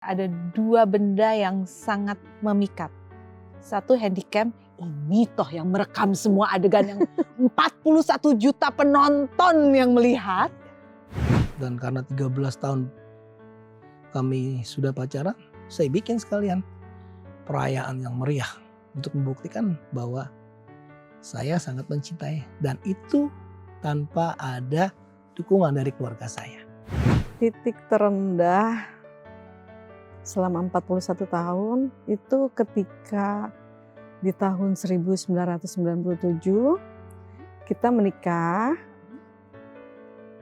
Ada dua benda yang sangat memikat. Satu handycam, ini toh yang merekam semua adegan yang 41 juta penonton yang melihat. Dan karena 13 tahun kami sudah pacaran, saya bikin sekalian perayaan yang meriah untuk membuktikan bahwa saya sangat mencintai, dan itu tanpa ada dukungan dari keluarga saya. Titik terendah selama 41 tahun itu ketika di tahun 1997 kita menikah.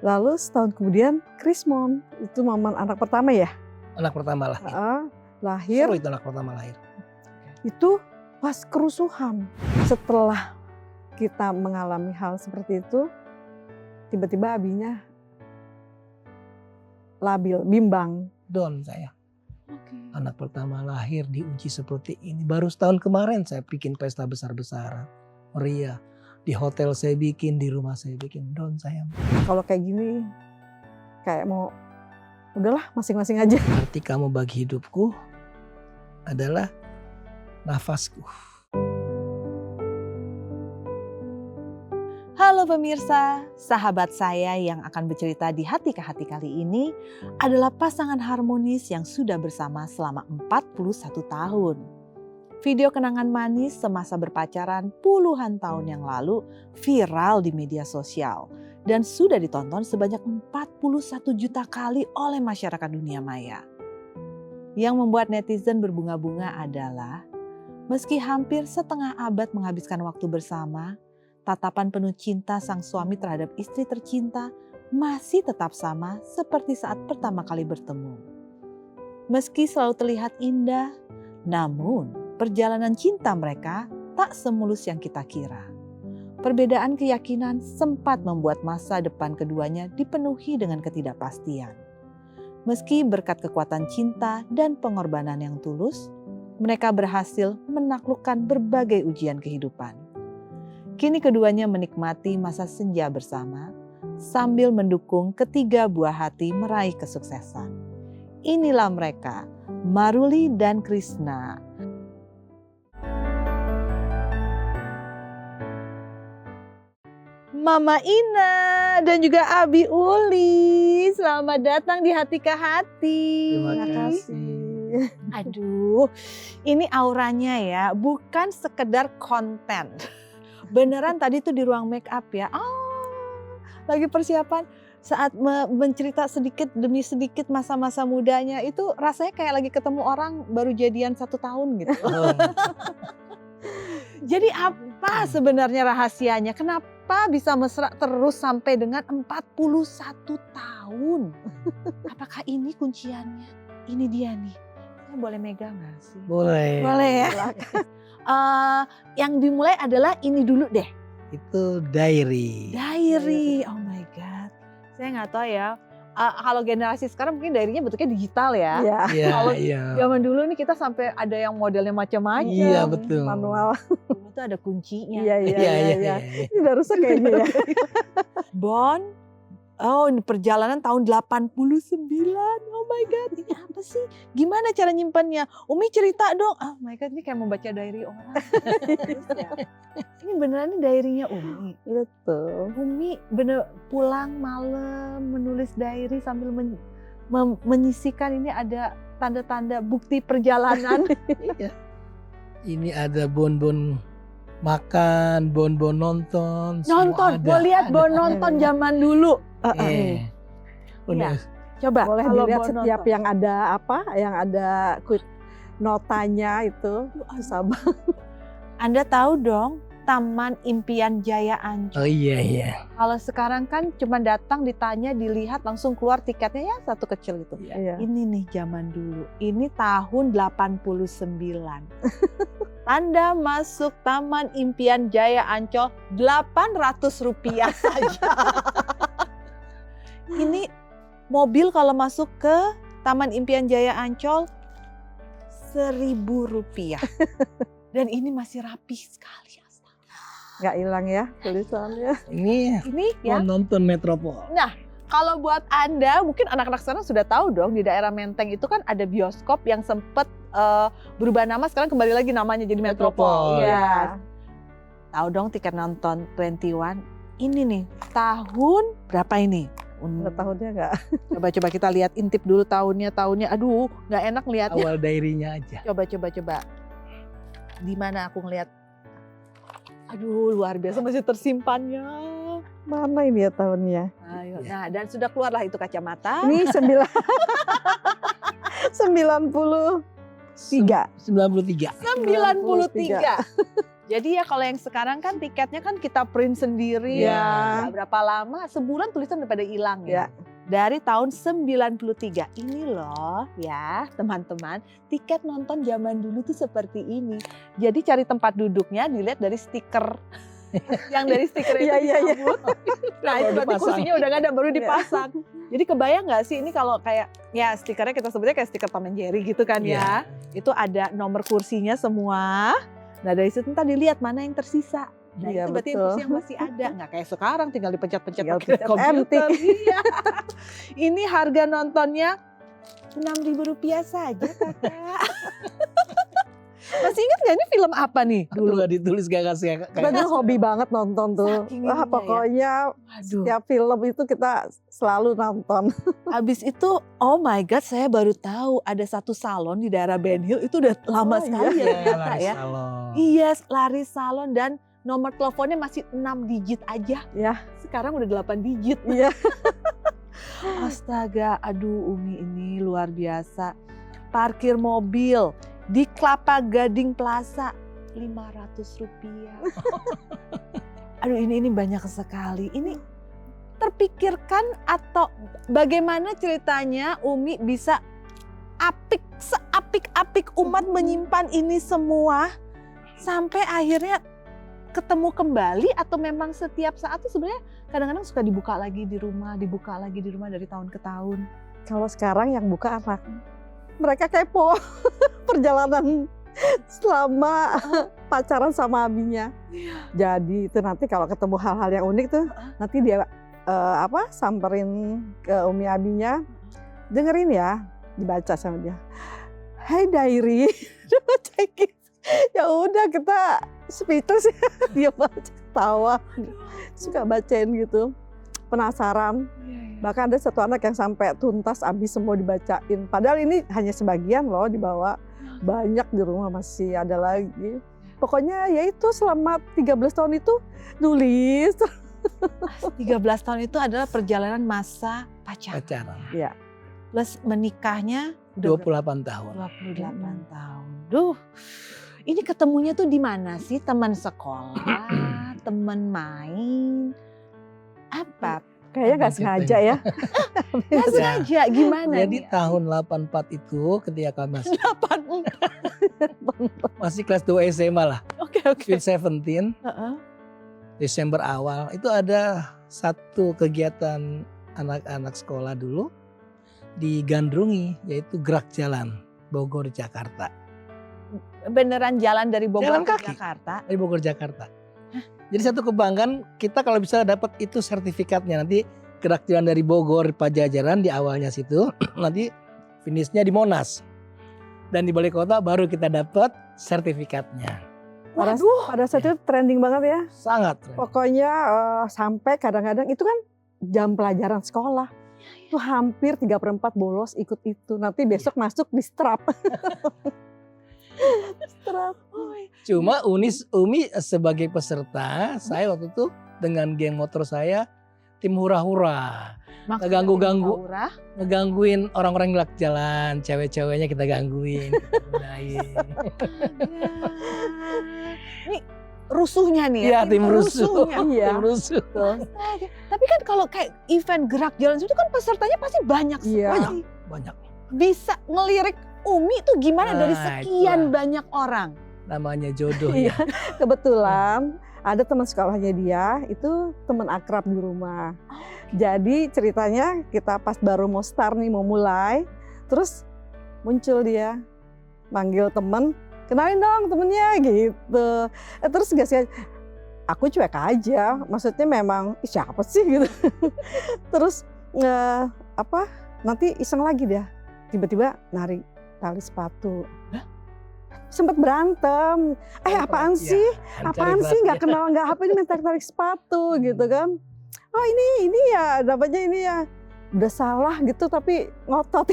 Lalu setahun kemudian Krismon, itu mama anak pertama ya? Anak pertama lahir. Lahir. Seru itu anak pertama lahir. Itu pas kerusuhan. Setelah kita mengalami hal seperti itu, tiba-tiba abinya labil, bimbang. Don saya. Anak pertama lahir diuji seperti ini. Baru setahun kemarin saya bikin pesta besar-besaran. Meriah. Di hotel saya bikin, di rumah saya bikin. Don sayang. Kalau kayak gini, kayak mau, udahlah masing-masing aja. Arti kamu bagi hidupku adalah nafasku. Halo pemirsa, sahabat saya yang akan bercerita di Hati ke Hati kali ini adalah pasangan harmonis yang sudah bersama selama 41 tahun. Video kenangan manis semasa berpacaran puluhan tahun yang lalu viral di media sosial dan sudah ditonton sebanyak 41 juta kali oleh masyarakat dunia maya. Yang membuat netizen berbunga-bunga adalah meski hampir setengah abad menghabiskan waktu bersama, tatapan penuh cinta sang suami terhadap istri tercinta masih tetap sama seperti saat pertama kali bertemu. Meski selalu terlihat indah, namun perjalanan cinta mereka tak semulus yang kita kira. Perbedaan keyakinan sempat membuat masa depan keduanya dipenuhi dengan ketidakpastian. Meski berkat kekuatan cinta dan pengorbanan yang tulus, mereka berhasil menaklukkan berbagai ujian kehidupan. Kini keduanya menikmati masa senja bersama sambil mendukung ketiga buah hati meraih kesuksesan. Inilah mereka, Maruli dan Krishna. Mama Ina dan juga Abi Uli, selamat datang di Hati ke Hati. Terima kasih. Aduh, ini auranya ya, bukan sekedar konten. Beneran tadi tuh di ruang make up ya. Lagi persiapan saat mencerita sedikit demi sedikit masa-masa mudanya itu rasanya kayak lagi ketemu orang baru jadian 1 tahun gitu. Jadi apa sebenarnya rahasianya? Kenapa bisa mesra terus sampai dengan 41 tahun? Apakah ini kunciannya? Ini dia nih. Saya boleh megang gak sih? Boleh. Boleh ya. Yang dimulai adalah ini dulu deh. Itu diary. Diary, oh my God. Saya nggak tahu ya. Kalau generasi sekarang mungkin diary-nya bentuknya digital ya. Iya, Kalau iya. zaman dulu nih kita sampai ada yang modelnya macam-macam. Iya, betul. Manual. Dulu tuh ada kuncinya. Iya. Ini udah rusak kayaknya ya. Bon, ini perjalanan tahun 89. Oh my God, ini apa sih? Gimana cara nyimpannya? Umi cerita dong. Oh my God, ini kayak membaca diary orang. Ini beneran ini diary-nya Umi. Betul. Umi bener pulang malam menulis diary sambil menyisikan ini ada tanda-tanda bukti perjalanan. Iya. Ini ada bon-bon makan, bon-bon nonton. Nonton, mau lihat bon nonton zaman dulu. Udah. Coba Boleh kalau dilihat bon setiap nonton. yang ada yang ada notanya itu. Susah banget. Anda tahu dong Taman Impian Jaya Ancol. Oh iya. Kalau sekarang kan cuma datang ditanya dilihat langsung keluar tiketnya ya satu kecil itu. Iya. Ini nih zaman dulu. Ini tahun 89. Anda masuk Taman Impian Jaya Ancol Rp800 saja. Ini mobil kalau masuk ke Taman Impian Jaya Ancol Rp1.000. Dan ini masih rapi sekali. Nggak hilang ya tulisannya. Ini Ini ya. nonton Metropol. Nah, Kalau buat Anda, mungkin anak-anak sekarang sudah tahu dong, di daerah Menteng itu kan ada bioskop yang sempat berubah nama, sekarang kembali lagi namanya jadi Metropol. Metropol. Iya. Tahu dong tiket nonton 21. Ini nih, tahun berapa ini? Tahunnya nggak. Coba kita lihat, intip dulu tahunnya. Aduh, nggak enak lihatnya. Awal diary-nya aja. Coba. Di mana aku ngelihat? Aduh, luar biasa masih tersimpannya. Mana ini ya tahunnya? Ayo. Nah, dan sudah keluarlah itu kacamata. Ini 93. 93. 93. Jadi ya kalau yang sekarang kan tiketnya kan kita print sendiri. Ya. Nggak berapa lama, sebulan tulisan udah pada hilang ya. Ya. Dari tahun 93. Ini loh ya teman-teman, tiket nonton zaman dulu tuh seperti ini. Jadi cari tempat duduknya dilihat dari stiker. Yang dari stiker itu dicabut. Nah itu berarti kursinya udah nggak ada, baru dipasang. Jadi kebayang nggak sih ini kalau kayak, ya stikernya kita sebutnya kayak stiker Tom and Jerry gitu kan ya. Itu ada nomor kursinya semua. Nah dari situ ntar dilihat mana yang tersisa. Nah Iya, itu berarti betul. kursi yang masih ada. Nggak kayak sekarang tinggal dipencet-pencet Tinggal pakai pencet komputer. empty. Iya. Ini harga nontonnya Rp6.000 saja kakak. Masih ingat nggak ini film apa nih Dulu dulu? gak ditulis gak kasih Kita dulu hobi banget nonton tuh. Saking Wah, ininya pokoknya Aduh. setiap film itu kita selalu nonton. Habis itu, oh my God, saya baru tahu ada satu salon di daerah Ben Hill itu udah lama Oh, sekali ya ternyata ya. Salon. Iya, lari salon dan nomor teleponnya masih 6 digit aja. Ya. Sekarang udah 8 digit. Iya. Astaga, aduh Umi ini luar biasa. Parkir mobil di Kelapa Gading Plaza Rp500. Aduh ini banyak sekali. Ini terpikirkan atau bagaimana ceritanya Umi bisa seapik-apik umat menyimpan ini semua sampai akhirnya ketemu kembali, atau memang setiap saat tuh sebenarnya kadang-kadang suka dibuka lagi di rumah dari tahun ke tahun. Kalau sekarang yang buka anak, mereka kepo perjalanan selama pacaran sama abinya. Jadi itu nanti kalau ketemu hal-hal yang unik tuh, nanti dia samperin ke umi abinya, dengerin ya, dibaca sama dia. Hai diary, cekin. Ya udah kita speechless ya, dia baca tawa, suka bacain gitu, penasaran. Bahkan ada satu anak yang sampai tuntas habis semua dibacain. Padahal ini hanya sebagian loh dibawa. Banyak di rumah masih ada lagi. Pokoknya ya itu selama 13 tahun itu nulis. 13 tahun itu adalah perjalanan masa pacaran. Pacaran. Plus menikahnya 28 tahun. 28 tahun. Duh, ini ketemunya tuh di mana sih? Teman sekolah, teman main, apa? Kayaknya nggak sengaja ya. Nggak sengaja, gimana Jadi nih? tahun 84 itu ketika kami 84. masih kelas 2 SMA lah. Oke. Sweet 17, Desember awal. Itu ada satu kegiatan anak-anak sekolah dulu digandrungi, yaitu gerak jalan Bogor Jakarta. Beneran jalan dari Bogor Jalan ke kaki. Jakarta? Dari Bogor Jakarta. Jadi satu kebanggaan kita kalau bisa dapat itu sertifikatnya. Nanti gerak jalan dari Bogor Pajajaran di awalnya situ, nanti finishnya di Monas. Dan di balik kota baru kita dapat sertifikatnya. Pada saat itu trending banget ya. Sangat. Pokoknya sampai kadang-kadang itu kan jam pelajaran sekolah. Itu hampir 3/4 bolos ikut itu. Nanti besok masuk di strap. Cuma Umi sebagai peserta, saya waktu itu dengan geng motor saya tim hura-hura. Ngeganggu-ganggu. Ngegangguin orang-orang gelak jalan, cewek-ceweknya kita gangguin. Kita godain. Ini rusuhnya nih ya? Iya, tim rusuh. rusuhnya. Iya. Tim rusuh. Astaga. Tapi kan kalau kayak event gerak jalan itu kan pesertanya pasti banyak Iya. sekali. Banyak. Bisa ngelirik Umi tuh gimana dari Nah, sekian itulah. banyak orang? Namanya jodoh Iya. ya. Kebetulan ada teman sekolahnya dia, itu teman akrab di rumah. Jadi ceritanya kita pas baru mau start nih, mau mulai, terus muncul dia manggil temen, kenalin dong temennya gitu. Terus gak sih, aku cuek aja, maksudnya memang siapa sih gitu. Terus nanti iseng lagi dia, tiba-tiba narik tali sepatu. Sempet berantem, apaan sih? Apaan sih? Nggak kenal, nggak apa ini tarik sepatu gitu kan? Oh ini ya, namanya ini ya udah salah gitu tapi ngotot.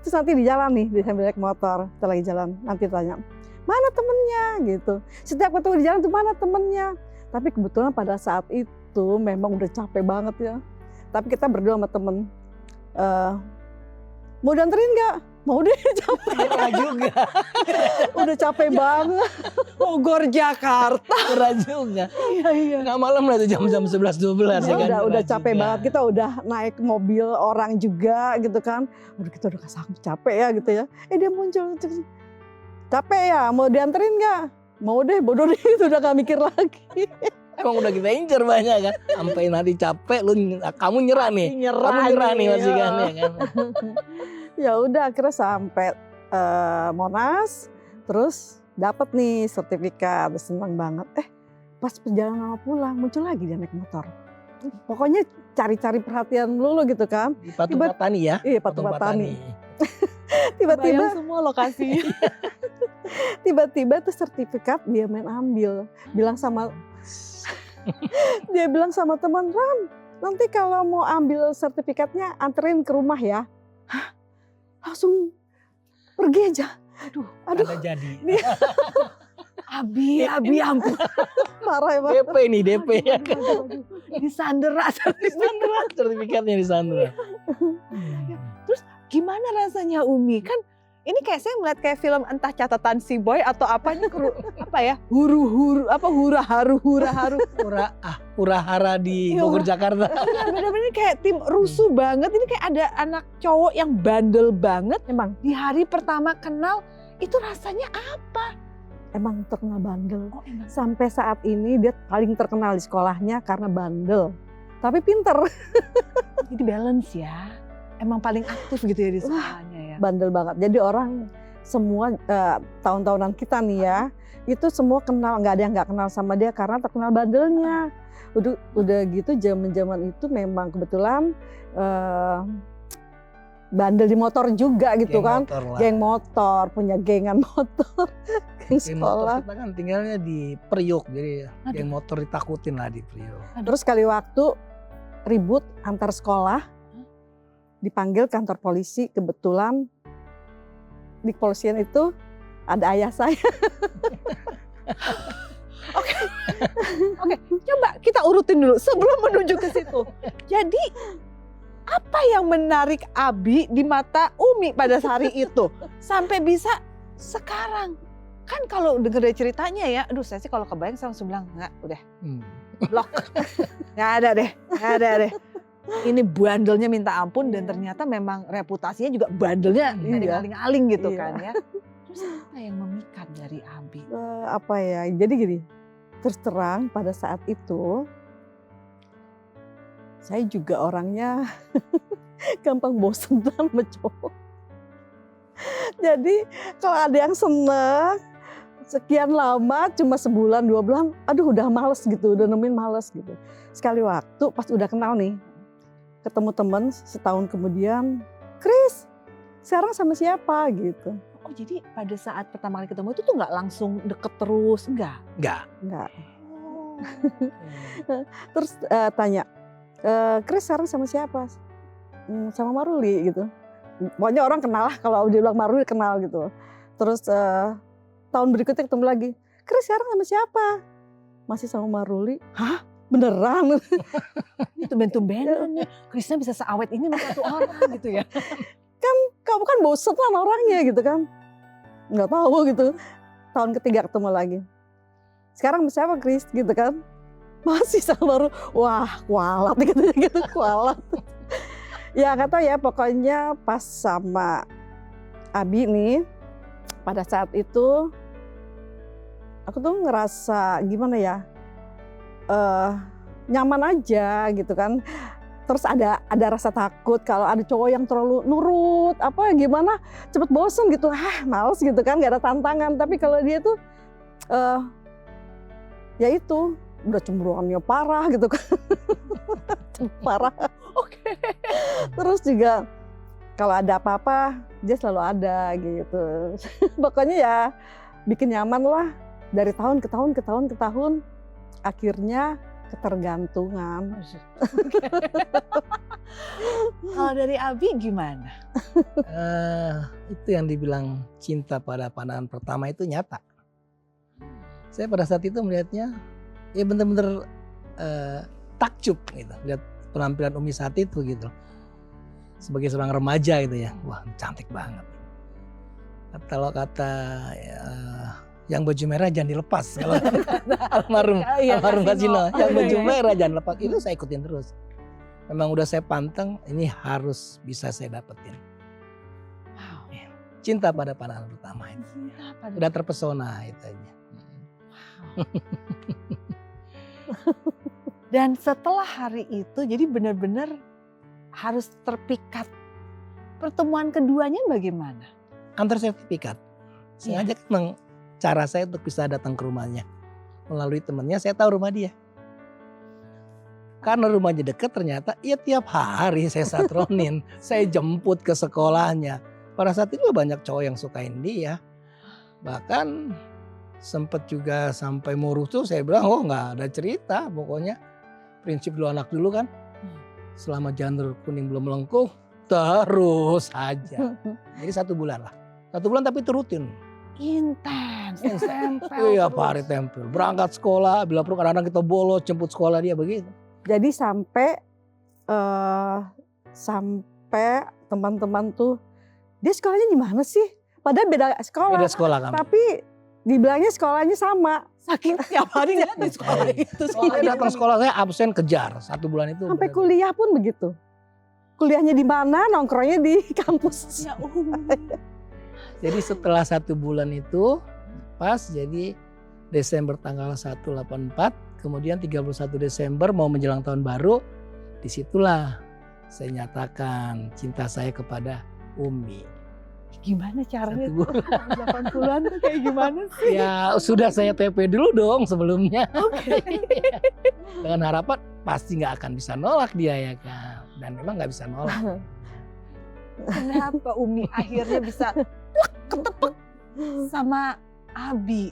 Terus nanti di jalan nih, dia sambil naik motor, kita lagi jalan, nanti tanya mana temennya gitu. Setiap ketemu di jalan tuh mana temennya. Tapi kebetulan pada saat itu memang udah capek banget ya. Tapi kita berdua sama temen, mau dianterin nggak? Mau deh, capek. juga. Udah capek banget. Bogor Jakarta. Berat juga. Iya. Nggak malam lah itu jam 11-12 ya kan. Udah capek juga. banget, kita udah naik mobil orang juga gitu kan. Aduh kita udah sanggup capek ya gitu ya. Dia muncul, capek ya, mau dianterin nggak? Mau deh, bodoh deh, itu udah gak mikir lagi. Emang udah kita incer banyak kan. Sampai nanti capek, kamu nyerah nih. Kamu nyerah nih masih kan ya kan. Ya udah akhirnya sampai Monas, terus dapat nih sertifikat, senang banget. Pas perjalanan mau pulang muncul lagi dia naik motor. Pokoknya cari-cari perhatian dulu gitu kan. Di Patung Patani ya. Iya, Patung Patani. Tiba-tiba semua lokasi. Tiba-tiba tuh sertifikat dia main ambil. Dia bilang sama teman, Ram, nanti kalau mau ambil sertifikatnya anterin ke rumah ya. Hah? Langsung pergi aja. Aduh. Ada jadi. Abi ampun. Marah ya, Pak. DP nih, DP ya kan. Disandera. Sertifikatnya disandera. Terus gimana rasanya Umi? Kan ini kayak saya melihat kayak film entah catatan si boy atau apa ini apa ya? Hura-haru. Hura-hara di Bogor Jakarta. Bener-bener kayak tim rusuh banget. Ini kayak ada anak cowok yang bandel banget. Emang Di hari pertama kenal itu rasanya apa? emang terkenal bandel. Oh, emang. Sampai saat ini dia paling terkenal di sekolahnya karena bandel. Tapi pinter. Jadi balance ya. Emang paling aktif gitu ya di sekolahnya ya. Bandel banget. Jadi orang semua tahun-tahunan kita nih ya, itu semua kenal, nggak ada yang nggak kenal sama dia karena terkenal bandelnya. Udah gitu zaman itu memang kebetulan bandel di motor juga gitu kan. Geng motor, punya gengan motor, geng sekolah. Kita kan tinggalnya di Priok, jadi geng motor ditakutin lah di Priok. Terus sekali waktu ribut antar sekolah, dipanggil kantor polisi, kebetulan di kepolisian itu ada ayah saya. Oke, coba kita urutin dulu sebelum menuju ke situ. Jadi apa yang menarik Abi di mata Umi pada hari itu sampai bisa sekarang? Kan kalau denger dari ceritanya ya, aduh saya sih kalau kebayang saya langsung bilang enggak, udah blok, nggak ada deh. Ini bandelnya minta ampun dan ternyata memang reputasinya juga bandelnya dari aling-aling gitu kan ya. Terus apa yang memikat dari Abi? Apa ya, jadi gini, terus terang pada saat itu saya juga orangnya gampang bosen sama cowok. Jadi kalau ada yang seneng, sekian lama cuma sebulan 2 bulan, aduh udah males gitu, udah nemuin males gitu. Sekali waktu pas udah kenal nih, ketemu temen setahun kemudian, Kris sekarang sama siapa gitu. Oh jadi pada saat pertama kali ketemu itu tuh nggak langsung deket terus, enggak? Enggak. Terus tanya, Kris sekarang sama siapa? Sama Maruli gitu. Pokoknya orang kenal lah, kalau dia bilang Maruli kenal gitu. Terus tahun berikutnya ketemu lagi, Kris sekarang sama siapa? Masih sama Maruli. Hah? Beneran? Ini tumben-tumbenan ya, Krisna bisa seawet ini sama satu orang gitu ya. Kan kamu kan bosen kan orangnya gitu kan. Nggak tahu gitu. Tahun ketiga ketemu lagi. Sekarang sama siapa Kris gitu kan. Masih sama baru, wah kualat gitu, kualat. Ya nggak tahu ya, pokoknya pas sama Abi nih, pada saat itu aku tuh ngerasa gimana ya, nyaman aja gitu kan. Terus ada rasa takut kalau ada cowok yang terlalu nurut, apa gimana, cepet bosen gitu, males gitu kan, gak ada tantangan. Tapi kalau dia tuh, ya itu, udah cemburuannya parah gitu kan. Parah. Terus juga kalau ada apa-apa dia selalu ada gitu. Pokoknya ya bikin nyaman lah dari tahun ke tahun ke tahun ke tahun. Akhirnya ketergantungan. Kalau dari Abi gimana? Itu yang dibilang cinta pada pandangan pertama itu nyata. Saya pada saat itu melihatnya ya bener-bener takjub gitu. Lihat penampilan Umi saat itu gitu. Sebagai seorang remaja gitu ya. Wah cantik banget. Kalau kata yang baju merah jangan dilepas. Kalau almarhum Kasino, yang baju merah jangan lepas. Itu saya ikutin terus. Memang udah saya panteng, ini harus bisa saya dapetin. Wow. Cinta pada pandangan pertama itu. Udah terpesona itu aja. Dan setelah hari itu jadi benar-benar harus terpikat. Pertemuan keduanya bagaimana? Antar sertifikat. Sengaja memang cara saya untuk bisa datang ke rumahnya. Melalui temannya saya tahu rumah dia. Karena rumahnya dekat ternyata ya tiap hari saya satronin. Saya jemput ke sekolahnya. Pada saat itu banyak cowok yang sukain dia. Bahkan sempet juga sampai mau rusuh saya bilang oh nggak ada cerita. Pokoknya prinsip dulu anak dulu kan. Selama janur kuning belum melengkung terus aja. Jadi 1 bulan lah. 1 bulan tapi itu rutin. Intens, tempel. Iya Pak hari tempel. Berangkat sekolah, bila perlu kadang-kadang kita bolos jemput sekolah dia begitu. Jadi sampai teman-teman tuh dia sekolahnya di mana sih? Padahal beda sekolah. Beda sekolah kami. Tapi dibilangnya sekolahnya sama. Saking tiap hari nggak di sekolah itu. Saya datang sekolah saya absen kejar 1 bulan itu. Sampai kuliah pun begitu. Kuliahnya di mana, nongkrongnya di kampus. Ya, Jadi setelah 1 bulan itu pas jadi Desember tanggal 184, kemudian 31 Desember mau menjelang tahun baru, disitulah saya nyatakan cinta saya kepada Umi. Gimana caranya? 1 bulan. 80-an tuh kayak gimana sih? Ya sudah saya TP dulu dong sebelumnya. Oke. Dengan harapan pasti nggak akan bisa nolak dia ya kan. Dan memang nggak bisa nolak. Kenapa Umi akhirnya bisa ketepek sama Abi?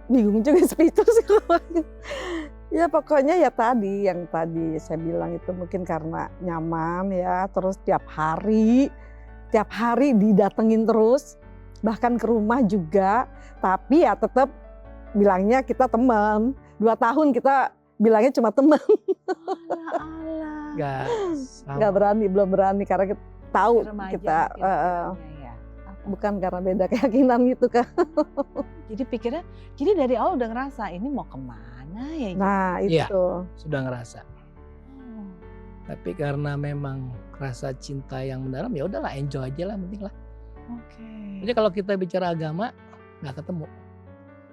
Bingung juga seperti itu sih. Ya pokoknya ya tadi yang tadi saya bilang itu mungkin karena nyaman ya. Terus tiap hari didatengin terus. Bahkan ke rumah juga. Tapi ya tetap bilangnya kita teman. 2 tahun kita bilangnya cuma teman. Nggak berani, belum berani karena kita tahu kita bukan karena beda keyakinan gitu kan. Jadi pikirnya, jadi dari awal udah ngerasa ini mau kemana ya? Nah itu. Iya, sudah ngerasa. Tapi karena memang rasa cinta yang mendalam ya udahlah enjoy aja lah penting lah. Oke. Jadi kalau kita bicara agama nggak ketemu.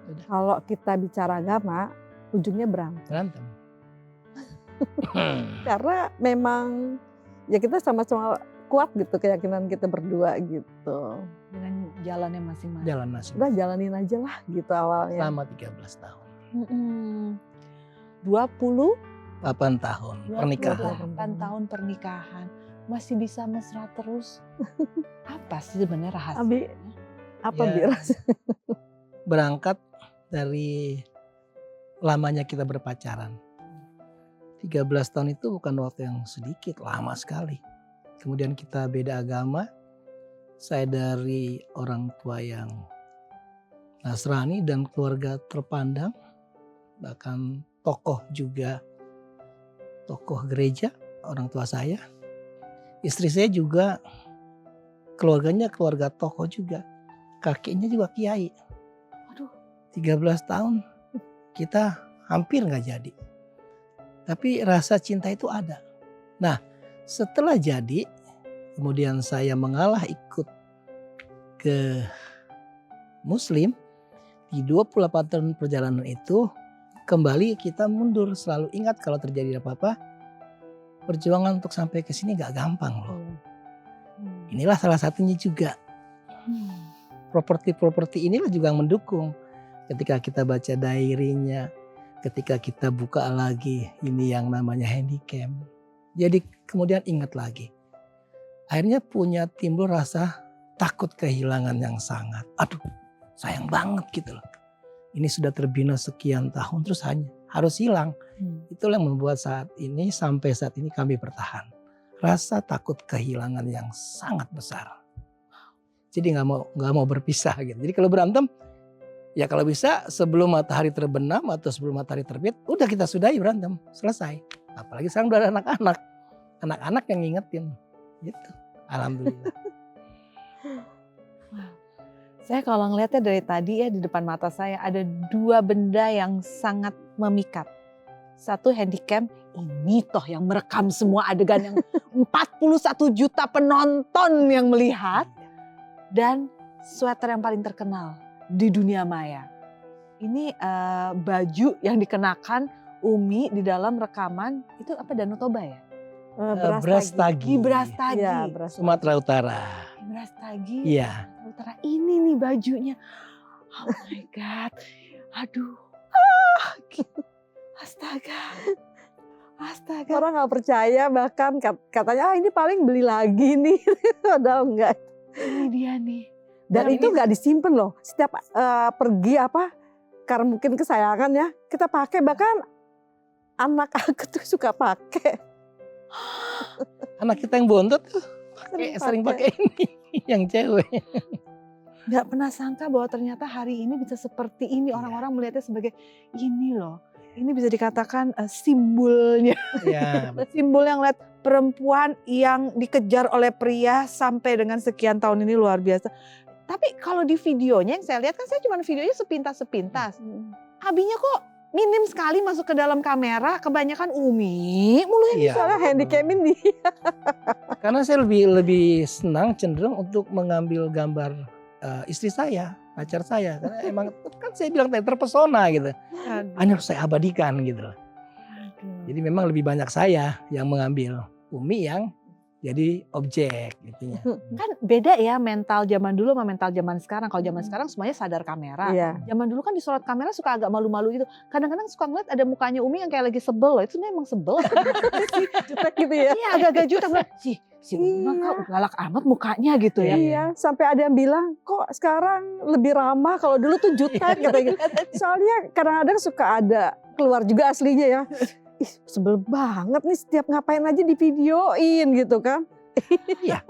Udah. Kalau kita bicara agama ujungnya Berantem. Karena memang ya kita sama-sama kuat gitu keyakinan kita berdua gitu. Dengan jalannya masing-masing. Jalan masing. Udah jalanin aja lah gitu awalnya. Selama 13 tahun. 28 tahun pernikahan. 8 tahun pernikahan. Masih bisa mesra terus. Apa sih sebenarnya rahasianya? Apa Ya, Bi? Berangkat dari lamanya kita berpacaran. 13 tahun itu bukan waktu yang sedikit, lama sekali. Kemudian kita beda agama. Saya dari orang tua yang Nasrani dan keluarga terpandang. Bahkan tokoh juga, tokoh gereja, orang tua saya. Istri saya juga keluarganya keluarga tokoh juga. Kakeknya juga kiai. Aduh. 13 tahun kita hampir gak jadi. Tapi rasa cinta itu ada. Nah setelah jadi, kemudian saya mengalah ikut ke Muslim. Di 28 tahun perjalanan itu kembali kita mundur. Selalu ingat kalau terjadi apa-apa, perjuangan untuk sampai ke sini gak gampang loh. Inilah salah satunya juga. Properti-properti inilah juga yang mendukung. Ketika kita baca diary-nya, ketika kita buka lagi ini yang namanya handycam, Jadi kemudian ingat lagi. Akhirnya timbul rasa takut kehilangan yang sangat. Aduh, sayang banget gitu loh. Ini sudah terbina sekian tahun terus hanya harus hilang. Itulah yang membuat sampai saat ini kami bertahan. Rasa takut kehilangan yang sangat besar. Jadi nggak mau berpisah gitu. Jadi kalau berantem, ya kalau bisa sebelum matahari terbenam atau sebelum matahari terbit, udah kita sudahi berantem, selesai. Apalagi sekarang udah ada anak-anak yang ngingetin, gitu. Alhamdulillah. Saya kalau ngelihatnya dari tadi ya di depan mata saya ada dua benda yang sangat memikat. Satu handycam, ini toh yang merekam semua adegan yang 41 juta penonton yang melihat. Dan sweater yang paling terkenal di dunia maya. Ini baju yang dikenakan Umi di dalam rekaman, itu apa, Danau Toba ya? Brastagi. Brastagi. Ya, Sumatera Utara. Brastagi. Iya. Utara, ini nih bajunya. Oh my God. Aduh. Astaga. Astaga. Orang nggak percaya, bahkan katanya ini paling beli lagi nih. Padahal enggak. Ini dia nih. Dan itu nggak disimpan loh. Setiap pergi karena mungkin kesayangan ya, kita pakai. Bahkan anak aku tuh suka pakai. Anak kita yang bontot tuh sering pakai ini yang cewek. Gak pernah sangka bahwa ternyata hari ini bisa seperti ini. Orang-orang melihatnya sebagai ini loh. Ini bisa dikatakan simbolnya. Ya, Simbol yang lihat perempuan yang dikejar oleh pria sampai dengan sekian tahun ini luar biasa. Tapi kalau di videonya yang saya lihat kan saya cuma videonya sepintas-sepintas. Abinya kok minim sekali masuk ke dalam kamera, kebanyakan Umi mulu yang Iya. Soalnya handycamin dia. Karena saya lebih senang cenderung untuk mengambil gambar istri saya, pacar saya. Karena emang kan saya bilang tadi terpesona gitu. Hanya harus saya abadikan gitu loh. Jadi memang lebih banyak saya yang mengambil, Umi yang jadi objek gitunya. Kan beda ya mental zaman dulu sama mental zaman sekarang. Kalau zaman sekarang semuanya sadar kamera. Iya. Zaman dulu kan disorot kamera suka agak malu-malu gitu. Kadang-kadang suka ngeliat ada mukanya Umi yang kayak lagi sebel loh. Itu sebenarnya emang sebel. Jutek gitu ya. Iya agak-agak jutek. Si Umi Iya. kok galak amat mukanya gitu ya. Iya, sampai ada yang bilang kok sekarang lebih ramah, kalau dulu tuh jutek katanya. Soalnya kadang-kadang suka ada keluar juga aslinya ya. Ih, sebel banget nih setiap ngapain aja di videoin gitu kan. Iya.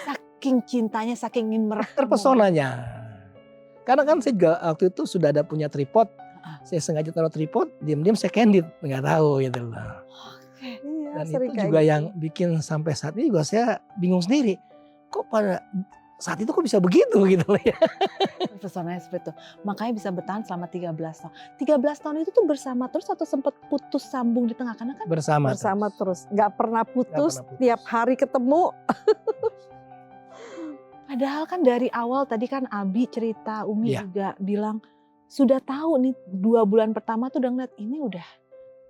Saking cintanya, saking ingin merekam. Terpesonanya. Karena kan saya juga waktu itu sudah ada punya tripod. Saya sengaja taruh tripod, diam-diam saya candid, nggak tahu gitu loh. Iya, Dan sering itu kayak juga gitu. yang bikin sampai saat ini juga saya bingung sendiri. Kok pada saat itu kok bisa begitu gitu loh ya. Pesonanya seperti itu. Makanya bisa bertahan selama 13 tahun. 13 tahun itu tuh bersama terus atau sempat putus sambung di tengah? Karena kan Bersama terus, nggak pernah putus, Nggak pernah putus. tiap hari ketemu. padahal kan dari awal tadi kan Abi cerita, Umi Iya. juga bilang sudah tahu nih 2 bulan pertama tuh udah ngeliat ini udah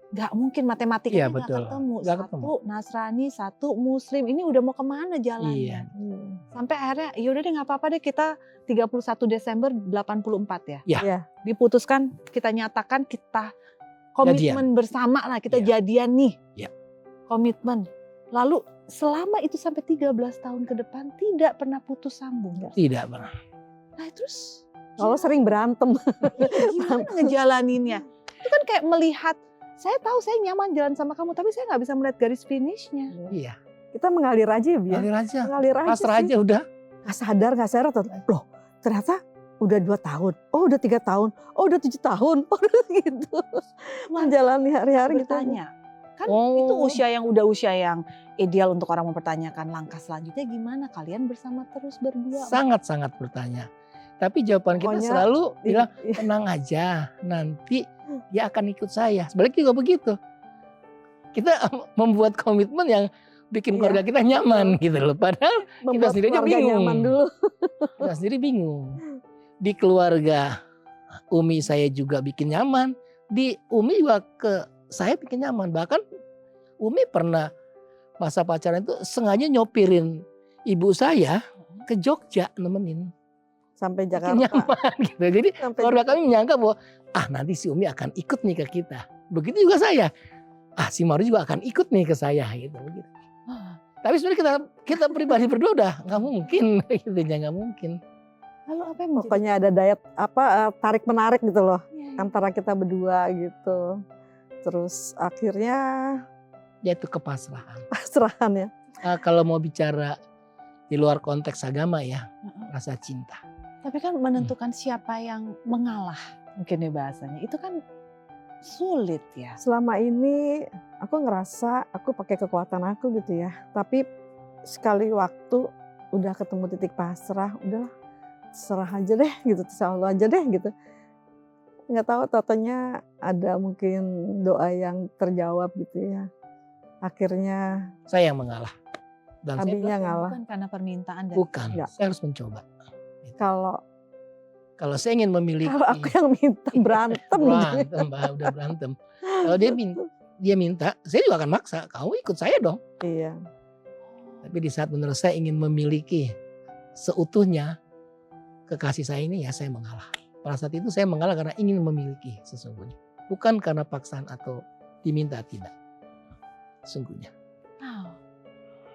nggak mungkin matematikanya Iya, nggak betul. ketemu. Nggak Satu ketemu. Nasrani, satu Muslim. Ini udah mau kemana jalannya? Iya. Sampai akhirnya yaudah deh nggak apa-apa deh kita 31 Desember 84 ya. Iya. Iya. Diputuskan, kita nyatakan kita komitmen bersama lah, kita Iya. jadian nih. Iya. Komitmen. Lalu selama itu sampai 13 tahun ke depan tidak pernah putus sambung. Tidak pernah. Nah terus Kalau sering berantem. gimana ngejalaninnya? Itu kan kayak melihat, saya tahu saya nyaman jalan sama kamu, tapi saya nggak bisa melihat garis finishnya. Iya. Kita mengalir aja ya, Bia. Ngalir aja. Mengalir aja Pasrah sih. aja udah. Nggak sadar loh ternyata udah 2 tahun, oh udah 3 tahun, oh udah 7 tahun, oh udah gitu. Menjalani hari-hari gitu. Bertanya, kan Oh. itu usia yang udah usia yang ideal untuk orang mempertanyakan langkah selanjutnya gimana, kalian bersama terus berdua. Sangat-sangat bertanya. Tapi jawaban kita Pokoknya selalu bilang Iya. tenang aja, nanti dia akan ikut saya. Sebaliknya juga begitu. Kita membuat komitmen yang bikin Iya. keluarga kita nyaman gitu loh. Padahal Membuat sendiri aja keluarga bingung. nyaman dulu. kita sendiri bingung. Di keluarga Umi saya juga bikin nyaman. Di Umi juga ke saya bikin nyaman. Bahkan Umi pernah masa pacaran itu sengaja nyopirin ibu saya ke Jogja nemenin. Sampai Bikin Jakarta. nyaman gitu. Jadi Sampai keluarga Jakarta. kami menyangka bahwa nanti si Umi akan ikut nih ke kita. Begitu juga saya. si Mauri juga akan ikut nih ke saya gitu. Tapi sebenarnya kita pribadi berdua udah nggak mungkin gitu, nggak mungkin. Lalu apa yang Pokoknya ada daya tarik menarik gitu loh Iya. antara kita berdua gitu. Terus akhirnya Yaitu kepasrahan. pasrahan ya. Kalau mau bicara di luar konteks agama ya, Heeh. rasa cinta. Tapi kan menentukan siapa yang mengalah, mungkin ya bahasanya. Itu kan sulit ya. Selama ini aku ngerasa aku pakai kekuatan aku gitu ya. Tapi sekali waktu udah ketemu titik pasrah, udahlah serah aja deh gitu, terserah Allah aja deh gitu. Nggak tahu totonya ada mungkin doa yang terjawab gitu ya. Akhirnya Saya yang mengalah. Dan saya Abinya ngalah. Bukan karena permintaan dari bukan, Enggak. saya harus mencoba. Kalau Saya ingin memiliki. aku yang minta berantem gitu. Berantem, Mbak, udah berantem. Kalau dia minta, saya juga akan maksa. Kamu ikut saya dong. Iya. Tapi di saat menurut saya ingin memiliki seutuhnya kekasih saya ini, ya saya mengalah. Pada saat itu saya mengalah karena ingin memiliki sesungguhnya. Bukan karena paksaan atau diminta, tidak. Sesungguhnya. Wow.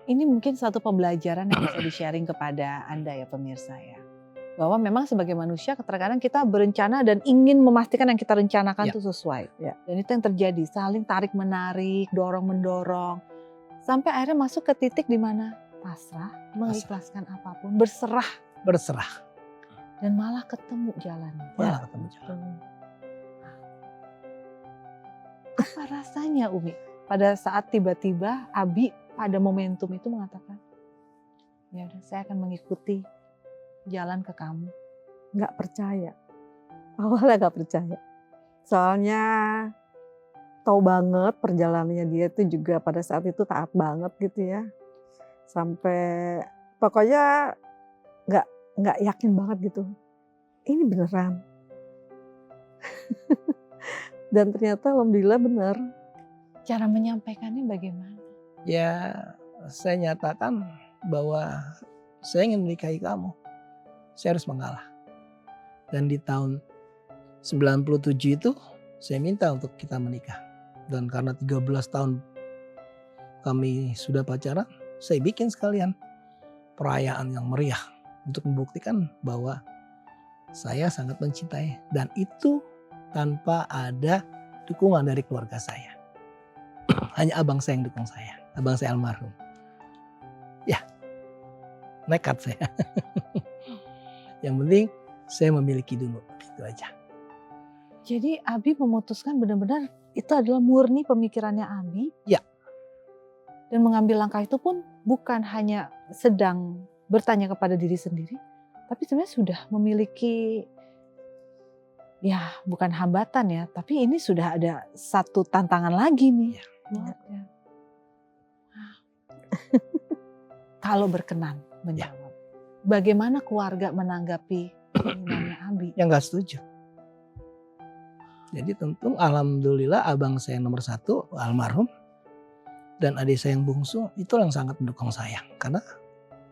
Ini mungkin satu pembelajaran yang bisa di-sharing kepada Anda ya pemirsa ya. Bahwa memang sebagai manusia terkadang kita berencana dan ingin memastikan yang kita rencanakan Ya. itu sesuai. Ya. Dan itu yang terjadi, saling tarik menarik, dorong mendorong. Sampai akhirnya masuk ke titik di mana pasrah, mengikhlaskan apapun, berserah. Berserah. Dan malah ketemu jalannya. Malah ketemu jalan. Apa rasanya Umi pada saat tiba-tiba Abi pada momentum itu mengatakan, ya udah saya akan mengikuti jalan ke kamu. Nggak percaya. Awalnya nggak percaya. Soalnya tahu banget perjalanannya dia itu juga pada saat itu taat banget gitu ya. Sampai pokoknya nggak yakin banget gitu. Ini beneran. Dan ternyata alhamdulillah benar. Cara menyampaikannya bagaimana? Ya, saya nyatakan bahwa saya ingin menikahi kamu. Saya harus mengalah. Dan di tahun 97 itu saya minta untuk kita menikah. Dan karena 13 tahun kami sudah pacaran, saya bikin sekalian perayaan yang meriah untuk membuktikan bahwa saya sangat mencintai. Dan itu tanpa ada dukungan dari keluarga saya. Hanya abang saya yang dukung saya. Abang saya almarhum. Ya, nekat saya. Yang penting saya memiliki dulu. Itu aja. Jadi Abi memutuskan benar-benar itu adalah murni pemikirannya Abi. Ya. Dan mengambil langkah itu pun bukan hanya sedang bertanya kepada diri sendiri. Tapi sebenarnya sudah memiliki, ya bukan hambatan ya. Tapi ini sudah ada satu tantangan lagi nih. Ya. Ya. Kalau berkenan menjawab. Bagaimana keluarga menanggapi keinginannya Abi? Yang gak setuju. Jadi tentu alhamdulillah abang saya yang nomor 1 almarhum. Dan adik saya yang bungsu itu yang sangat mendukung saya. Karena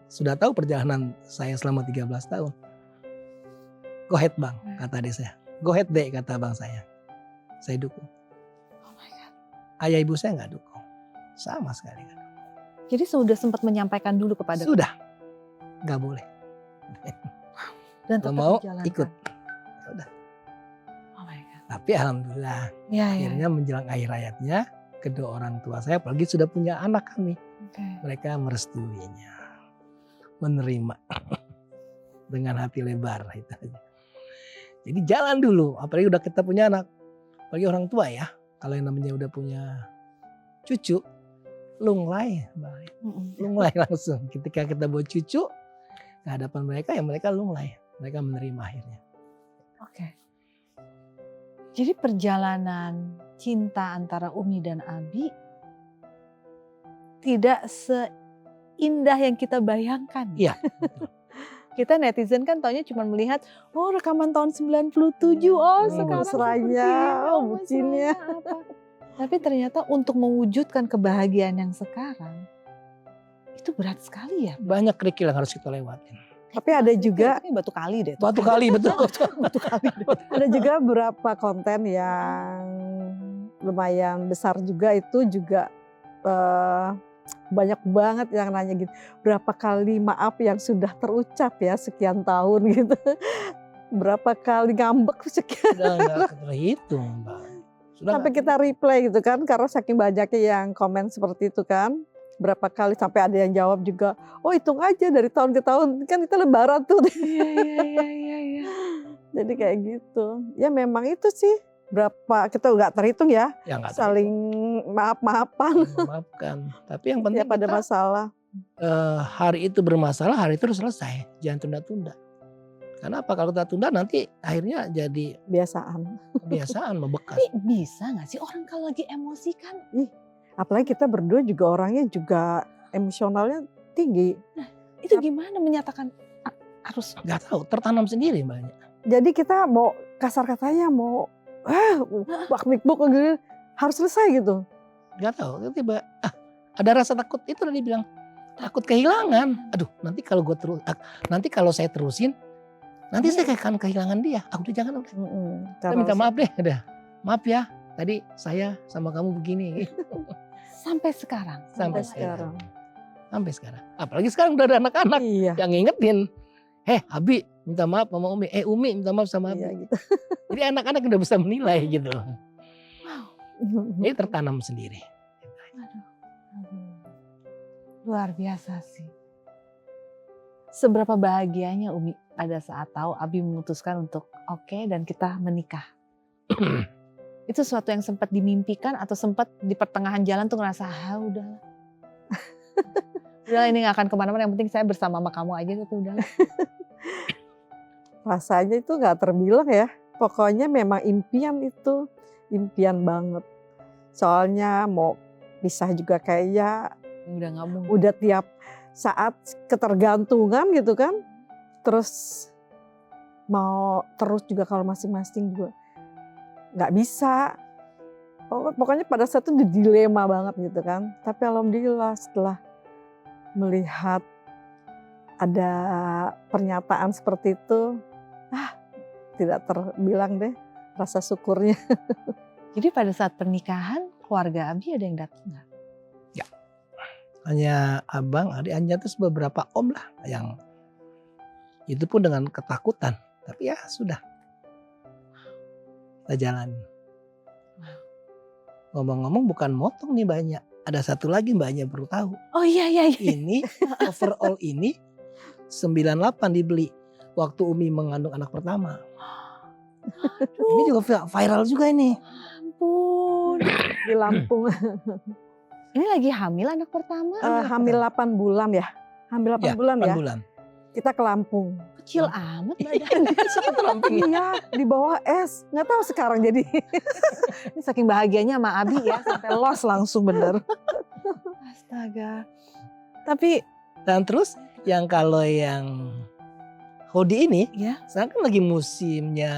sudah tahu perjalanan saya selama 13 tahun. Go ahead bang, kata adik saya. Go ahead dek, kata abang saya. Saya dukung. Oh my God. Ayah ibu saya gak dukung. Sama sekali gak dukung. Jadi sudah sempat menyampaikan dulu kepada Sudah. Gak boleh. dan Kalau tetap mau dijalankan. ikut. Ya udah. Oh my God. Tapi alhamdulillah Ya, akhirnya menjelang akhir hayatnya kedua orang tua saya apalagi sudah punya anak kami. Oke. Mereka merestuinya. Menerima. Dengan hati lebar itu aja. Jadi jalan dulu, apalagi udah kita punya anak. Apalagi orang tua ya. Kalau yang namanya udah punya cucu, lunglai. Lunglai langsung. Ketika kita bawa cucu ke hadapan mereka, ya mereka lunglai. Mereka menerima akhirnya. Oke. Jadi perjalanan cinta antara Umi dan Abi tidak seindah yang kita bayangkan. Iya. Betul. Kita netizen kan taunya cuma melihat, oh rekaman tahun 97, oh sekarang mesranya, seperti ini, bucinnya. mesranya apa. Tapi ternyata untuk mewujudkan kebahagiaan yang sekarang, itu berat sekali ya. Banyak kerikil yang harus kita lewatin. Tapi ada juga Kayaknya batu kali deh. Batu kali betul. Batu kali deh. ada juga beberapa konten yang lumayan besar juga, itu juga banyak banget yang nanya gitu, berapa kali maaf yang sudah terucap ya sekian tahun gitu. Berapa kali ngambek sekian. Sudah nggak terhitung, Mbak. Sudah Sampai nggak kita reply gitu kan, karena saking banyaknya yang komen seperti itu kan. Berapa kali sampai ada yang jawab juga, oh hitung aja dari tahun ke tahun, kan kita lebaran tuh. Iya. Jadi kayak gitu. Ya memang itu sih, berapa kita nggak terhitung ya, ya nggak saling maaf-maafan memaafkan. Tapi yang penting tiap ada kita masalah. hari itu bermasalah, hari itu harus selesai. Jangan tunda-tunda. Karena apa, kalau kita tunda nanti akhirnya jadi Kebiasaan. kebiasaan membekas. Tapi bisa nggak sih orang kalau lagi emosi kan? Apalagi kita berdua juga orangnya juga emosionalnya tinggi. Itu gimana menyatakan harus Nggak tahu, tertanam sendiri banyak. Jadi kita mau kasar katanya mau bak-bik-buk gitu, harus selesai gitu. Nggak tahu, tiba ada rasa takut, itu tadi bilang takut kehilangan. Aduh, nanti kalau nanti kalau saya terusin, nanti saya akan kehilangan dia. Udah jangan, udah. Saya minta maaf deh, udah. Maaf ya, tadi saya sama kamu begini. sampai sekarang? Sampai sekarang. Sampai sekarang. Apalagi sekarang udah ada anak-anak Iya. yang ngingetin. Abi minta maaf sama Umi. Umi minta maaf sama Abi. Iya gitu. Jadi anak-anak udah bisa menilai gitu. Jadi tertanam sendiri. Aduh. Luar biasa sih. Seberapa bahagianya Umi pada saat tahu Abi memutuskan untuk oke dan kita menikah. Itu sesuatu yang sempat dimimpikan atau sempat di pertengahan jalan tuh ngerasa udahlah. Udahlah ini gak akan kemana-mana, yang penting saya bersama sama kamu aja tuh udahlah. Rasanya itu gak terbilang ya. Pokoknya memang impian itu, impian banget. Soalnya mau pisah juga kayak Udah gak mungkin. udah tiap saat ketergantungan gitu kan. Terus mau terus juga kalau masing-masing juga gak bisa. Pokoknya pada saat itu dilema banget gitu kan. Tapi alhamdulillah setelah melihat ada pernyataan seperti itu, tidak terbilang deh rasa syukurnya. Jadi pada saat pernikahan keluarga Abi ada yang datang nggak? Ya, hanya abang, adik, hanya terus beberapa om lah yang itu pun dengan ketakutan. Tapi ya sudah, kita jalan. Ngomong-ngomong bukan motong nih banyak. Ada satu lagi mbaknya perlu tahu. Oh iya. Ini overall ini 98 dibeli waktu Umi mengandung anak pertama. Ini juga viral juga ini. Ampun. Di Lampung. Ini lagi hamil anak pertama? Hamil 8 bulan ya. Hamil 8 bulan 8 ya. bulan. Kita ke Lampung. Kecil amat badannya. Iya, di bawah es. Nggak tahu sekarang jadi. Ini saking bahagianya sama Abi ya, sampai los langsung bener. Astaga. Tapi Dan terus kalau yang hoodie ini, ya. sekarang kan lagi musimnya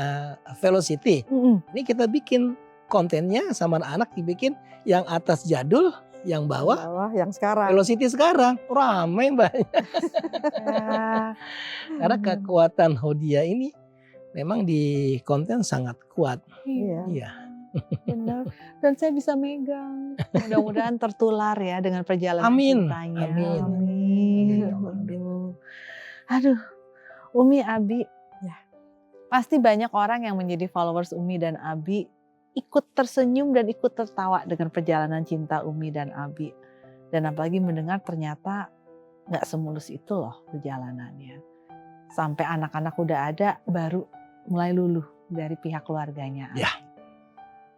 Velocity. Ini kita bikin kontennya sama anak-anak, dibikin yang atas jadul, yang bawah yang sekarang. Velocity sekarang. Ramai banyak. Ya. Karena kekuatan Hodia ini memang di konten sangat kuat. Iya. Iya. Benar. Dan saya bisa megang. Mudah-mudahan tertular ya dengan perjalanan Amin. cintanya. Amin. Amin. Aduh. Umi, Abi. Ya. Pasti banyak orang yang menjadi followers Umi dan Abi ikut tersenyum dan ikut tertawa dengan perjalanan cinta Umi dan Abi. Dan apalagi mendengar ternyata gak semulus itu loh perjalanannya. Sampai anak-anak udah ada baru mulai luluh dari pihak keluarganya. Ya.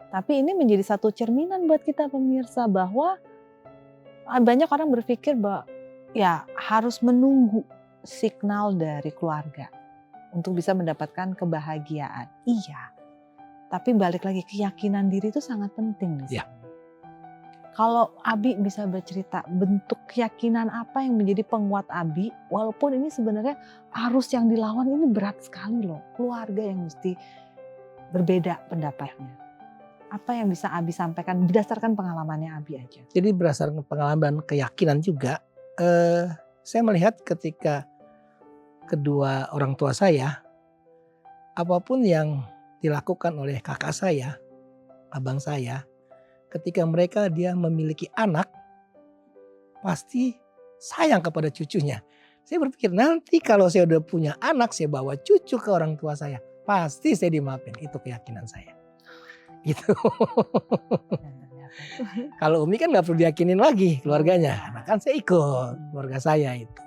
Tapi ini menjadi satu cerminan buat kita pemirsa bahwa banyak orang berpikir bahwa ya harus menunggu signal dari keluarga untuk bisa mendapatkan kebahagiaan. Iya. Tapi balik lagi, keyakinan diri itu sangat penting nih. Ya. Kalau Abi bisa bercerita bentuk keyakinan apa yang menjadi penguat Abi, walaupun ini sebenarnya arus yang dilawan ini berat sekali loh. Keluarga yang mesti berbeda pendapatnya. Apa yang bisa Abi sampaikan berdasarkan pengalamannya Abi aja? Jadi berdasarkan pengalaman keyakinan juga, saya melihat ketika kedua orang tua saya, apapun yang dilakukan oleh kakak saya, abang saya, ketika dia memiliki anak, pasti sayang kepada cucunya. Saya berpikir nanti kalau saya udah punya anak, saya bawa cucu ke orang tua saya, pasti saya dimaafin. Itu keyakinan saya. Gitu. Kalau Umi kan nggak perlu diyakinin lagi keluarganya, nah kan saya ikut keluarga saya itu.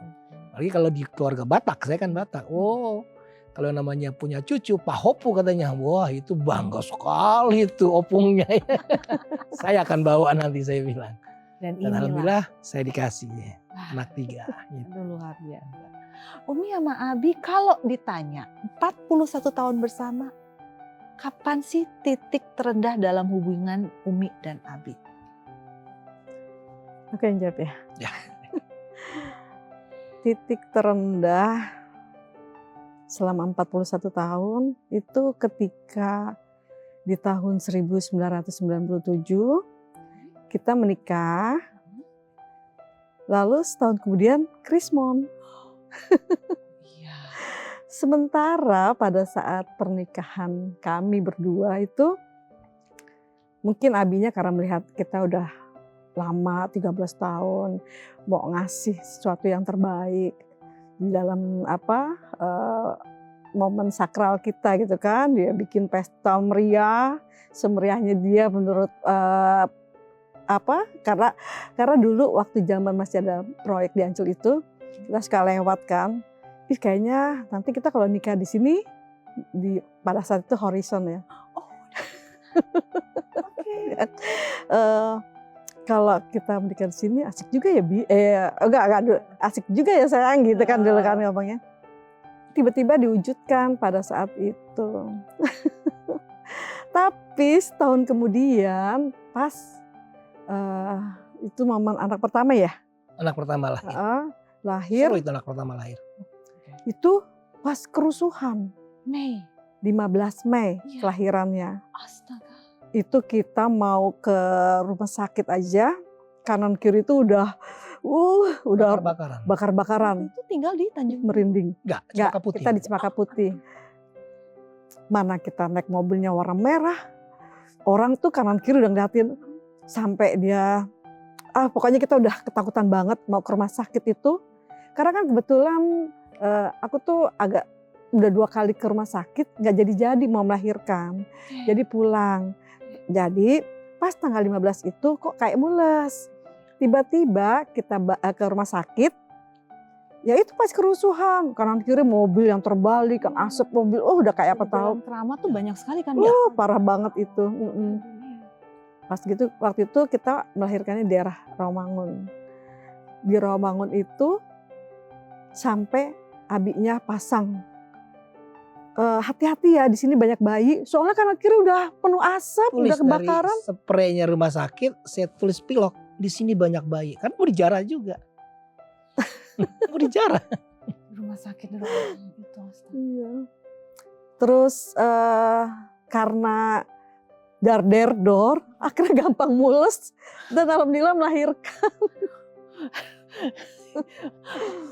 Apalagi kalau di keluarga Batak, saya kan Batak. Oh, kalau namanya punya cucu, Pak Hopu katanya, wah itu bangga sekali itu opungnya. Saya akan bawa nanti, saya bilang. Dan Dan alhamdulillah saya dikasih anak 3. Gitu. Aduh, luar biasa. Umi sama Abi kalau ditanya 41 tahun bersama, kapan sih titik terendah dalam hubungan Umi dan Abi? Oke, yang jawab ya. Ya. Titik terendah selama 41 tahun itu ketika di tahun 1997 kita menikah, lalu setahun kemudian krismon. Iya. Sementara pada saat pernikahan kami berdua itu, mungkin Abinya karena melihat kita udah lama 13 tahun, mau ngasih sesuatu yang terbaik di dalam momen sakral kita gitu kan, dia bikin pesta meriah, semeriahnya dia menurut karena dulu waktu zaman masih ada proyek di Ancol itu, kita suka lewat kan, kayaknya nanti kita kalau nikah di sini pada saat itu horizon ya. Oh. Kalau kita menikah di sini asik juga ya Bi, asik juga ya sayang gitu kan dulu kan ngomongnya. Tiba-tiba diwujudkan pada saat itu. Tapi setahun kemudian pas itu momen anak pertama ya. Anak pertama lahir. Lahir. Seru itu anak pertama lahir. Itu pas kerusuhan. Mei. 15 Mei Iya. kelahirannya. Astaga. Itu kita mau ke rumah sakit aja, kanan kiri itu udah bakar-bakaran. Itu tinggal di Tanjung Merinding. Enggak, Enggak, Cempaka Putih. kita di Cempaka Putih. Mana kita naik mobilnya warna merah. Orang tuh kanan kiri udah ngeliatin. Sampai dia, pokoknya kita udah ketakutan banget mau ke rumah sakit itu. Karena kan kebetulan aku tuh udah 2 kali ke rumah sakit, gak jadi-jadi mau melahirkan. Jadi pulang. Jadi pas tanggal 15 itu kok kayak mules. Tiba-tiba kita ke rumah sakit, ya itu pas kerusuhan. Kanan kiri mobil yang terbalik, kan asap mobil, udah kayak apa tahu. Keramat tuh banyak sekali kan. Parah banget itu. Pas gitu waktu itu kita melahirkannya di daerah Rawamangun. Di Rawamangun itu sampai Abinya pasang, hati-hati ya di sini banyak bayi. Soalnya kanan kiri udah penuh asap, udah kebakaran. Dari spraynya rumah sakit, saya tulis pilok di sini banyak bayi. Kan mau dijarah juga. Mau dijarah. Rumah sakit itu. Iya. Terus karena dar-der-dor, akhirnya gampang mules dan alhamdulillah melahirkan.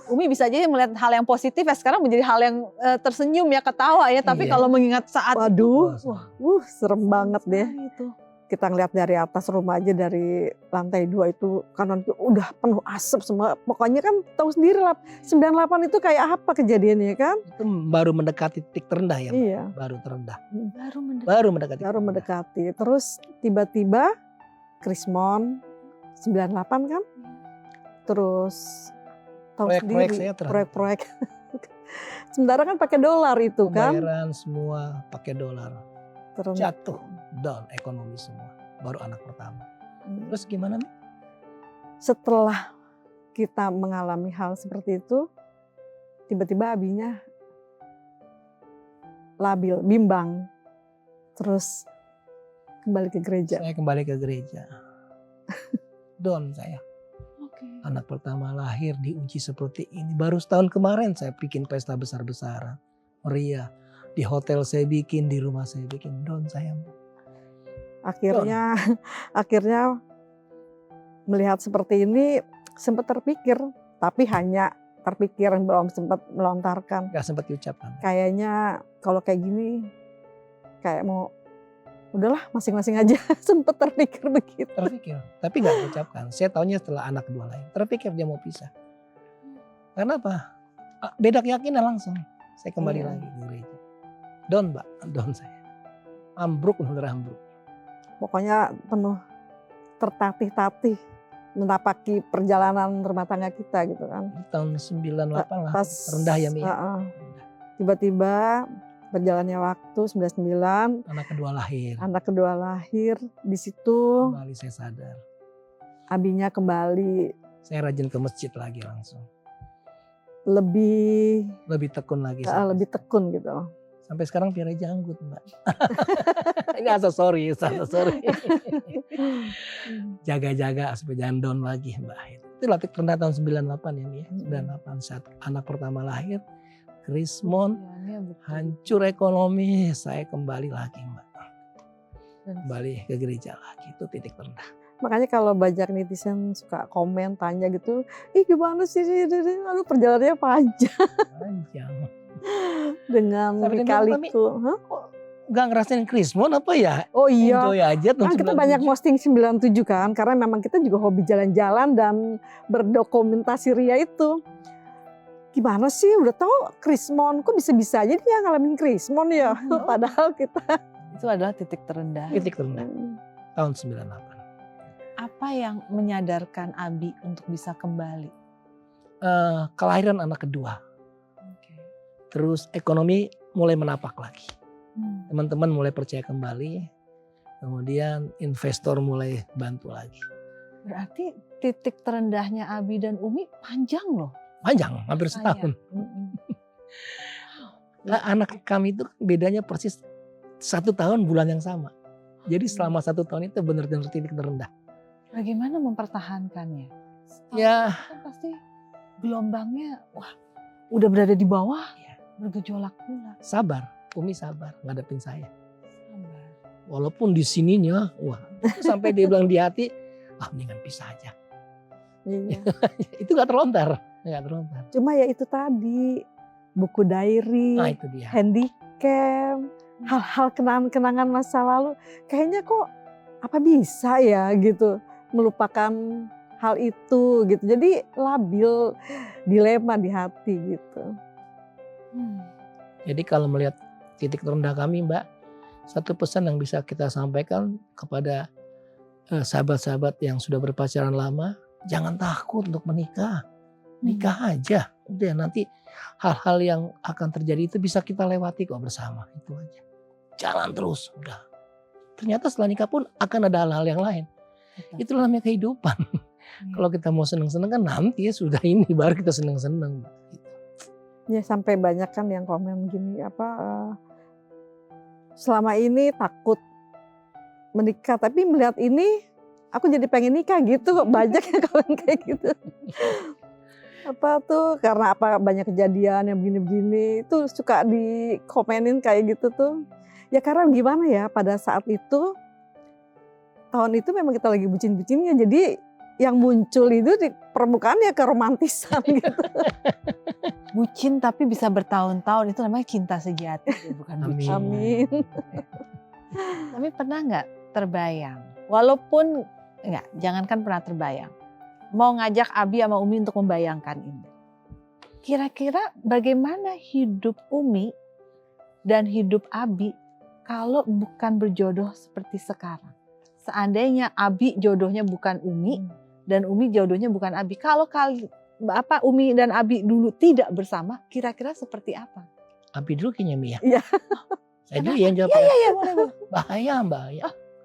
Umi bisa aja melihat hal yang positif ya sekarang menjadi hal yang tersenyum ya, ketawa ya. Tapi Iya. kalau mengingat saat Waduh, itu, serem banget deh. Itu. Kita ngeliat dari atas rumah aja, dari lantai 2 itu kanan udah penuh asap semua. Pokoknya kan tahu sendiri lah, 98 itu kayak apa kejadiannya kan? Itu baru mendekati titik terendah ya. Iya. Baru terendah. Baru Baru mendekati. Terus tiba-tiba krismon 98 kan? Terus tahu Proyek-proyek sendiri saya terhenti. proyek-proyek. Sementara kan pakai dolar itu kan? Pembayaran semua pakai dolar. Terus Jatuh down ekonomi semua. Baru anak pertama. Terus gimana nih? setelah kita mengalami hal seperti itu, tiba-tiba Abinya labil, bimbang. Terus kembali ke gereja. Saya kembali ke gereja. Down saya. Anak pertama lahir diuji seperti ini. Baru setahun kemarin saya bikin pesta besar-besaran. Meriah. Di hotel saya bikin, di rumah saya bikin. Down saya. Akhirnya melihat seperti ini sempat terpikir, tapi hanya terpikir, belum sempat melontarkan. Gak sempat diucapkan. Kayaknya kalau kayak gini kayak mau udahlah masing-masing aja. Sempet terpikir begitu. Terpikir, tapi nggak ucapkan. Saya taunya setelah anak kedua lahir. Terpikir dia mau pisah. Karena apa? Beda keyakinan langsung. Saya kembali Iya. lagi ke gereja. Down Mbak, down saya. Ambruk, bener ambruk. Pokoknya penuh tertatih-tatih menapaki perjalanan rumah tangga kita gitu kan. Di tahun 98 lah, Pas rendah ya Mi. Heeh. Tiba-tiba berjalannya waktu 99, Anak kedua lahir, anak kedua lahir, di situ kembali saya sadar. abinya kembali Saya rajin ke masjid lagi langsung. lebih Lebih tekun lagi. lebih tekun gitu. Sampai sekarang piara janggut Mbak. Ini sorry. Jaga-jaga supaya jangan down lagi Mbak. Itu latih rendah tahun 98 ya Mi ya. 98 saat anak pertama lahir. Krismon, Iya, betul. hancur ekonomi. Saya kembali lagi Mbak. Dan Kembali ke gereja lagi. Itu titik terendah. Makanya kalau banyak netizen suka komen tanya gitu, ih gimana sih, aduh perjalanannya panjang Panjang. dengan Sampai dia bilang, "Mami, lika-liku. Hah? kok gak ngerasain Krismon apa ya?" Oh iya, Enjoy aja tahun kan kita banyak 97. posting 97 kan, karena memang kita juga hobi jalan-jalan dan berdokumentasi Ria itu. Gimana sih udah tahu Krismon, kok bisa-bisa aja dia ngalamin Krismon ya, padahal kita itu adalah titik terendah. Titik terendah tahun 98. Apa yang menyadarkan Abi untuk bisa kembali? Kelahiran anak kedua. Oke. Terus ekonomi mulai menapak lagi. Hmm. Teman-teman mulai percaya kembali. Kemudian investor mulai bantu lagi. Berarti titik terendahnya Abi dan Umi panjang loh. Panjang, hampir setahun. Nah, anak kami itu bedanya persis 1 tahun bulan yang sama. Jadi selama 1 tahun itu benar-benar titik terendah. Bagaimana mempertahankannya? Ya. Kan pasti gelombangnya, wah, udah berada di bawah, bergejolak pula. Sabar, Umi sabar ngadepin saya. Sabar. Walaupun di sininya, wah, sampai dia bilang di hati, mendingan pisah aja. Iya. Itu gak terlontar. Cuma ya itu tadi, buku diary, Nah itu dia. handycam, hal-hal kenangan-kenangan masa lalu, kayaknya kok apa bisa ya gitu melupakan hal itu gitu. Jadi labil, dilema di hati gitu. Jadi kalau melihat titik terendah kami Mbak, satu pesan yang bisa kita sampaikan kepada sahabat-sahabat yang sudah berpacaran lama, jangan takut untuk menikah. Nikah aja, udah nanti hal-hal yang akan terjadi itu bisa kita lewati kok bersama, itu aja. Jalan terus, udah. Ternyata setelah nikah pun akan ada hal-hal yang lain. Itulah namanya kehidupan. Kalau kita mau seneng-seneng kan nanti ya sudah ini baru kita seneng-seneng. Gitu. Ya sampai banyak kan yang komen gini selama ini takut menikah tapi melihat ini aku jadi pengen nikah gitu kok, banyak yang komen kayak gitu. Apa tuh karena apa banyak kejadian yang begini-begini itu suka dikomenin kayak gitu tuh. Ya karena gimana ya pada saat itu tahun itu memang kita lagi bucin-bucinnya, jadi yang muncul itu di permukaan ya keromantisan gitu. Bucin tapi bisa bertahun-tahun, itu namanya cinta sejati, bukan bucin. Amin. Tapi pernah nggak terbayang, walaupun enggak, jangankan pernah terbayang, mau ngajak Abi sama Umi untuk membayangkan ini. Kira-kira bagaimana hidup Umi dan hidup Abi kalau bukan berjodoh seperti sekarang? Seandainya Abi jodohnya bukan Umi dan Umi jodohnya bukan Abi, kalau Umi dan Abi dulu tidak bersama, kira-kira seperti apa? Abi dulu kayaknya Mia. Iya. Saya dulu yang jawab. Iya, boleh. Bahaya.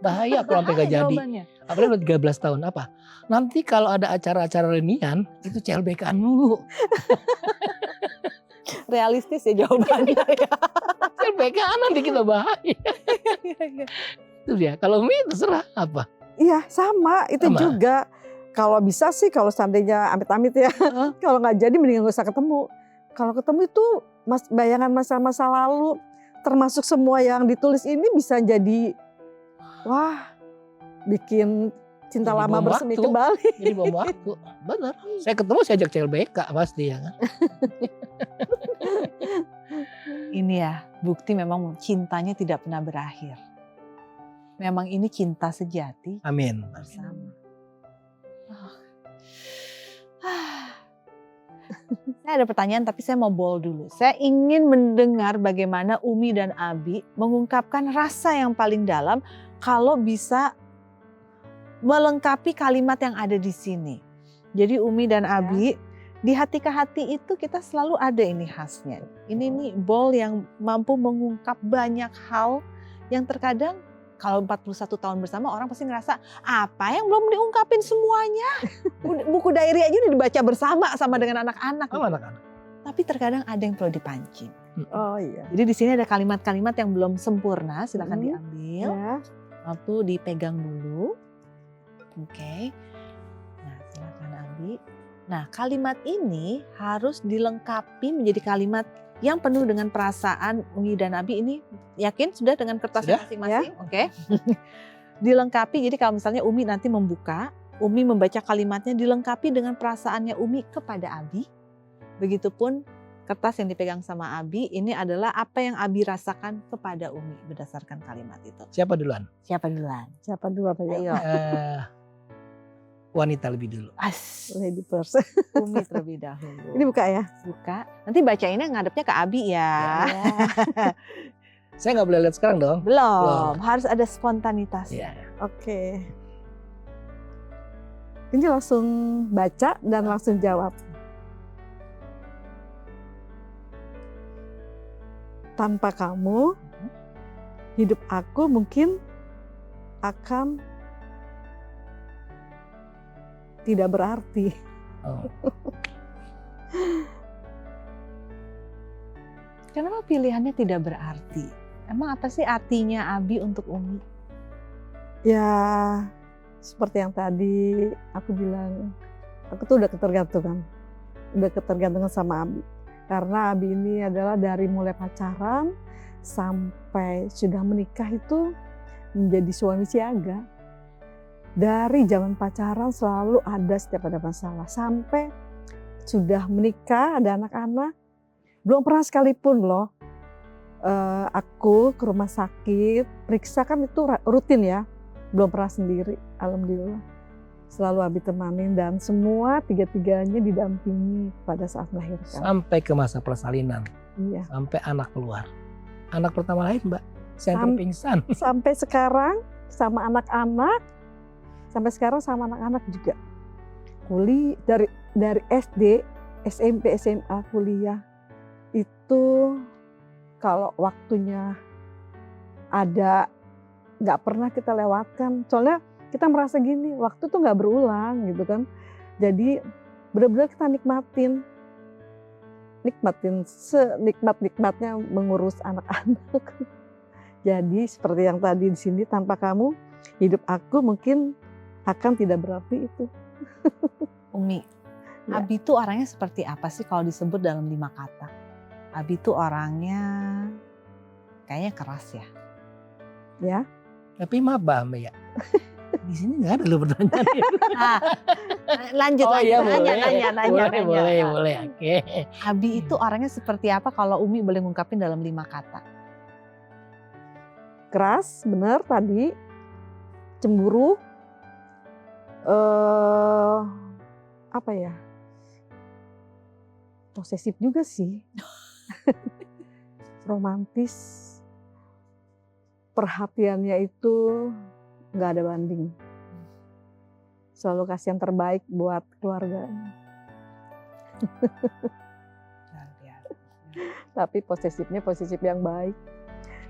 Bahaya kalau sampai gak jadi. Jawabannya. Apalagi udah 13 tahun apa? Nanti kalau ada acara-acara reunian itu CLBK-an dulu. Realistis ya jawabannya ya. CLBK-an nanti kita bahaya. Itu dia. Kalau Mi terserah apa. Iya sama, itu Sama. juga. Kalau bisa sih kalau seandainya amit-amit ya. Kalau nggak jadi mendingan gak usah ketemu. Kalau ketemu itu bayangan masa-masa lalu. Termasuk semua yang ditulis ini bisa jadi wah bikin cinta Jadi lama bom bersemi waktu. kembali. Jadi bom waktu. Benar. Saya ketemu saya ajak CLBK pasti ya kan. Ini ya, bukti memang cintanya tidak pernah berakhir. Memang ini cinta sejati Amin. bersama. Oh. Saya ada pertanyaan tapi saya mau bold dulu. Saya ingin mendengar bagaimana Umi dan Abi mengungkapkan rasa yang paling dalam kalau bisa melengkapi kalimat yang ada di sini. Jadi Umi dan Abi, di hati ke hati itu kita selalu ada ini khasnya. Ini nih bold yang mampu mengungkap banyak hal yang terkadang kalau 41 tahun bersama orang pasti ngerasa apa yang belum diungkapin semuanya. Buku diary aja udah dibaca bersama sama dengan anak-anak. Sama anak-anak. Tapi terkadang ada yang perlu dipancing. Oh iya. Jadi di sini ada kalimat-kalimat yang belum sempurna, silakan Hmm. diambil. Ya. Waktu dipegang dulu. Oke. Nah, silakan Abi. Nah, kalimat ini harus dilengkapi menjadi kalimat yang penuh dengan perasaan. Umi dan Abi ini yakin sudah dengan kertasnya Sudah, masing-masing? Oke. Dilengkapi, jadi kalau misalnya Umi nanti membuka, Umi membaca kalimatnya dilengkapi dengan perasaannya Umi kepada Abi. Begitupun kertas yang dipegang sama Abi, ini adalah apa yang Abi rasakan kepada Umi berdasarkan kalimat itu. Siapa duluan? Siapa duluan? Siapa dulu apa ya? Ayo. Wanita lebih dulu. As, Lady first. Umi terlebih dahulu. Ini buka ya? Buka. Nanti bacainnya ngadepnya ke Abi ya. Saya nggak boleh lihat sekarang dong. Belum, harus ada spontanitas. Iya. Oke. Ini langsung baca dan langsung jawab. Tanpa kamu, hidup aku mungkin akan tidak berarti. Oh. Kenapa pilihannya tidak berarti? Emang apa sih artinya Abi untuk Umi? Ya, seperti yang tadi aku bilang, aku tuh udah ketergantungan sama Abi. Karena Abi ini adalah dari mulai pacaran sampai sudah menikah itu menjadi suami siaga. Dari zaman pacaran selalu ada setiap ada masalah. Sampai sudah menikah, ada anak-anak, belum pernah sekalipun loh aku ke rumah sakit, periksa kan itu rutin ya. Belum pernah sendiri, alhamdulillah. Selalu Abi temanin dan semua tiga-tiganya didampingi pada saat melahirkan. Sampai ke masa persalinan. Iya. Sampai anak keluar. Anak pertama lahir Mbak, saya pingsan. Sampai sekarang sama anak-anak, sampai sekarang sama anak-anak juga. Dari SD, SMP, SMA, kuliah itu kalau waktunya ada nggak pernah kita lewatkan. Soalnya kita merasa gini, waktu tuh nggak berulang gitu kan. Jadi benar-benar kita nikmatin senikmat-nikmatnya mengurus anak-anak. Jadi seperti yang tadi di sini, tanpa kamu hidup aku mungkin akan tidak berarti itu. Umi, Ya. Abi tuh orangnya seperti apa sih kalau disebut dalam 5 kata? Abi tuh orangnya kayaknya keras ya. Ya. Tapi maaf Mbak ya. Di sini nggak ada loh pertanyaan. Nah, lanjut, iya, nanya. boleh. Oke. Abi itu orangnya seperti apa kalau Umi boleh ngungkapin dalam 5 kata? Keras, benar tadi. Cemburu. Apa ya? Posesif juga sih. Romantis. Perhatiannya itu nggak ada banding. Selalu kasih yang terbaik buat keluarganya. Tapi posesif yang baik.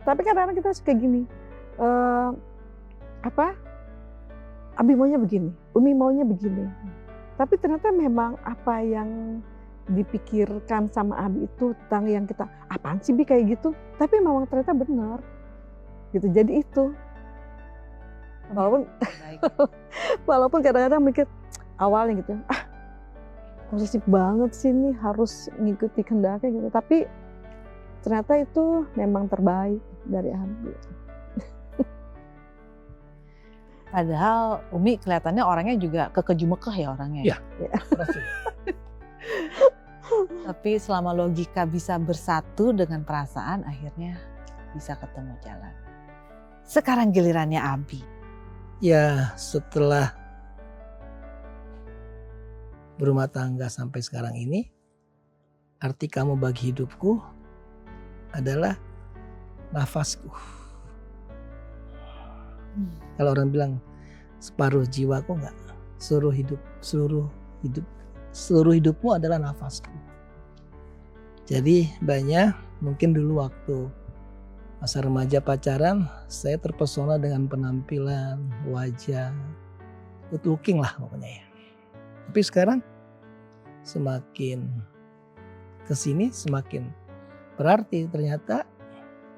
Tapi kadang-kadang kita suka gini, Abi maunya begini, Umi maunya begini. Tapi ternyata memang apa yang dipikirkan sama Abi itu tentang yang kita, apaan sih Bi kayak gitu? Tapi memang ternyata benar. Gitu, jadi itu. Walaupun kadang-kadang mikir awalnya gitu, posesif banget sih ini harus ngikuti kehendaknya gitu. Tapi ternyata itu memang terbaik dari Abi. Padahal Umi kelihatannya orangnya juga kekejumekeh ya orangnya. Iya. Tapi selama logika bisa bersatu dengan perasaan, akhirnya bisa ketemu jalan. Sekarang gilirannya Abi. Ya, setelah berumah tangga sampai sekarang ini, arti kamu bagi hidupku adalah nafasku. Kalau orang bilang separuh jiwaku, enggak, seluruh hidupmu adalah nafasku. Jadi banyak, mungkin dulu waktu masa remaja pacaran, saya terpesona dengan penampilan, wajah, good looking lah pokoknya ya. Tapi sekarang semakin kesini semakin berarti ternyata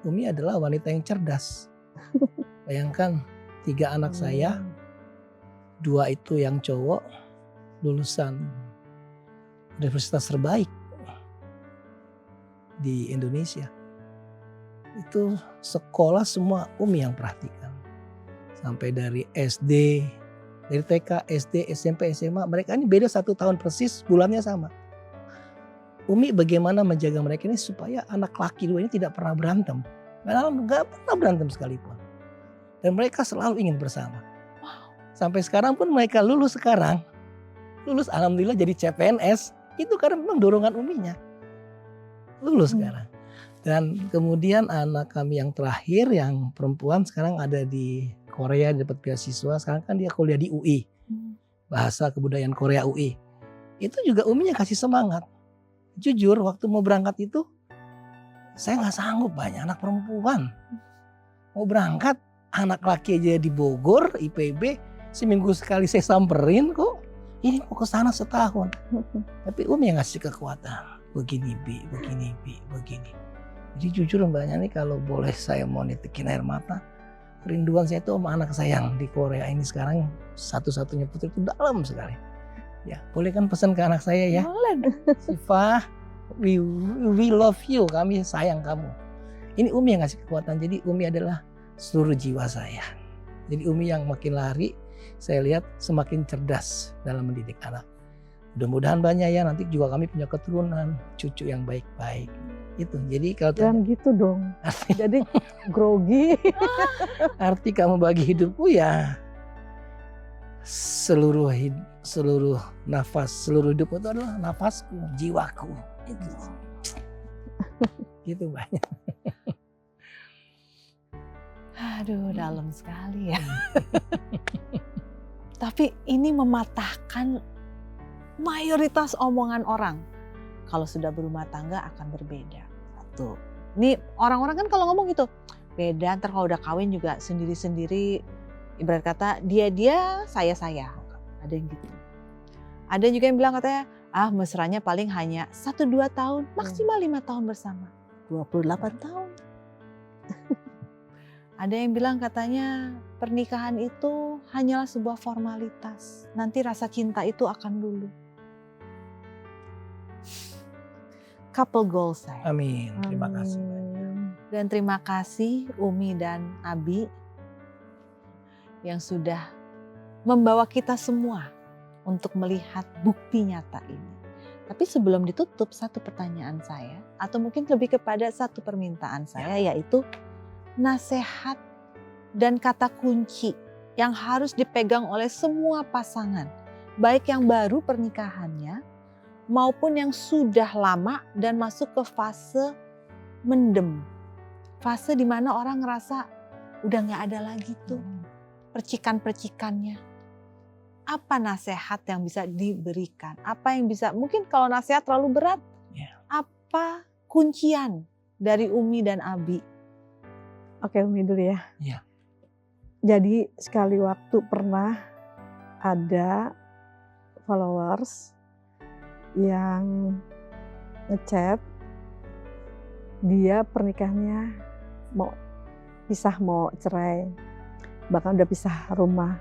Umi adalah wanita yang cerdas. Bayangkan 3 anak saya, 2 itu yang cowok, lulusan universitas terbaik di Indonesia. Itu sekolah semua Umi yang perhatikan. Sampai dari SD, dari TK, SD, SMP, SMA, mereka ini beda 1 tahun persis, bulannya sama. Umi bagaimana menjaga mereka ini supaya anak laki 2 ini tidak pernah berantem. Nggak pernah berantem sekalipun. Dan mereka selalu ingin bersama. Sampai sekarang pun mereka lulus alhamdulillah jadi CPNS. Itu karena memang dorongan Uminya. Lulus sekarang. Dan kemudian anak kami yang terakhir yang perempuan sekarang ada di Korea, dapat beasiswa. Sekarang kan dia kuliah di UI. Bahasa Kebudayaan Korea UI. Itu juga Uminya kasih semangat. Jujur waktu mau berangkat itu saya nggak sanggup, banyak anak perempuan. Mau berangkat anak laki aja di Bogor, IPB, seminggu sekali saya samperin kok. Ini mau ke sana setahun. Tapi Umi yang ngasih kekuatan. Begini Bi, begini Bi, begini. Jadi jujur mbaknya nih kalau boleh saya mau nitikin air mata. Kerinduan saya itu sama anak saya yang di Korea ini sekarang satu-satunya putri itu dalam sekali. Ya, boleh kan pesan ke anak saya ya. Boleh. Sifah, we love you, kami sayang kamu. Ini Umi yang ngasih kekuatan. Jadi Umi adalah seluruh jiwa saya. Jadi Umi yang makin lari, saya lihat semakin cerdas dalam mendidik anak. Mudah-mudahan banyak ya, nanti juga kami punya keturunan, cucu yang baik-baik. Itu. Jadi kalau jangan gitu dong. Jadi grogi. Arti kamu bagi hidupku ya seluruh nafas, seluruh hidupku itu adalah nafasku, jiwaku. Itu. Gitu banyak. Aduh, dalam sekali ya. Tapi ini mematahkan mayoritas omongan orang. Kalau sudah berumah tangga akan berbeda. Satu. Ini orang-orang kan kalau ngomong gitu, beda, ntar kalau udah kawin juga sendiri-sendiri. Ibarat kata dia, saya. Ada yang gitu. Ada juga yang bilang katanya, mesranya paling hanya 1-2 tahun, maksimal 5 tahun bersama. 28 tahun. Ada yang bilang katanya pernikahan itu hanyalah sebuah formalitas. Nanti rasa cinta itu akan dulu. Couple goals saya. Amin. Terima kasih banyak. Dan terima kasih Umi dan Abi yang sudah membawa kita semua untuk melihat bukti nyata ini. Tapi sebelum ditutup, satu pertanyaan saya, atau mungkin lebih kepada satu permintaan saya, yaitu nasihat dan kata kunci yang harus dipegang oleh semua pasangan, baik yang baru pernikahannya maupun yang sudah lama dan masuk ke fase mendem. Fase di mana orang ngerasa udah gak ada lagi tuh percikan-percikannya. Apa nasihat yang bisa diberikan? Apa yang bisa, mungkin kalau nasihat terlalu berat, apa kuncian dari Umi dan Abi? Oke, Umi dulu ya. Iya. Jadi sekali waktu pernah ada followers yang ngechat, dia pernikahannya mau pisah, mau cerai, bahkan udah pisah rumah.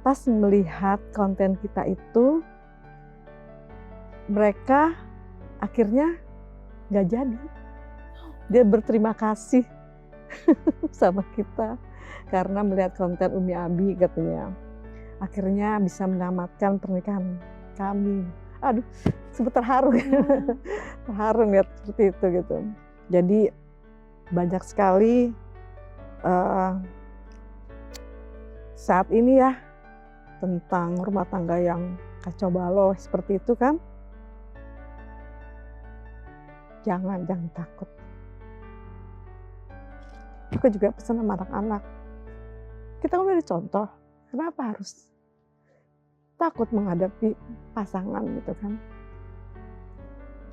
Pas melihat konten kita itu, mereka akhirnya gak jadi. Dia berterima kasih sama kita karena melihat konten Umi Abi, katanya akhirnya bisa menyelamatkan pernikahan kami. Aduh, sempat terharu. Terharu lihat seperti itu gitu. Jadi banyak sekali eh, saat ini ya tentang rumah tangga yang kacau balau seperti itu kan, jangan takut. Aku juga pesan sama anak-anak, kita kan udah dicontoh, kenapa harus takut menghadapi pasangan gitu kan?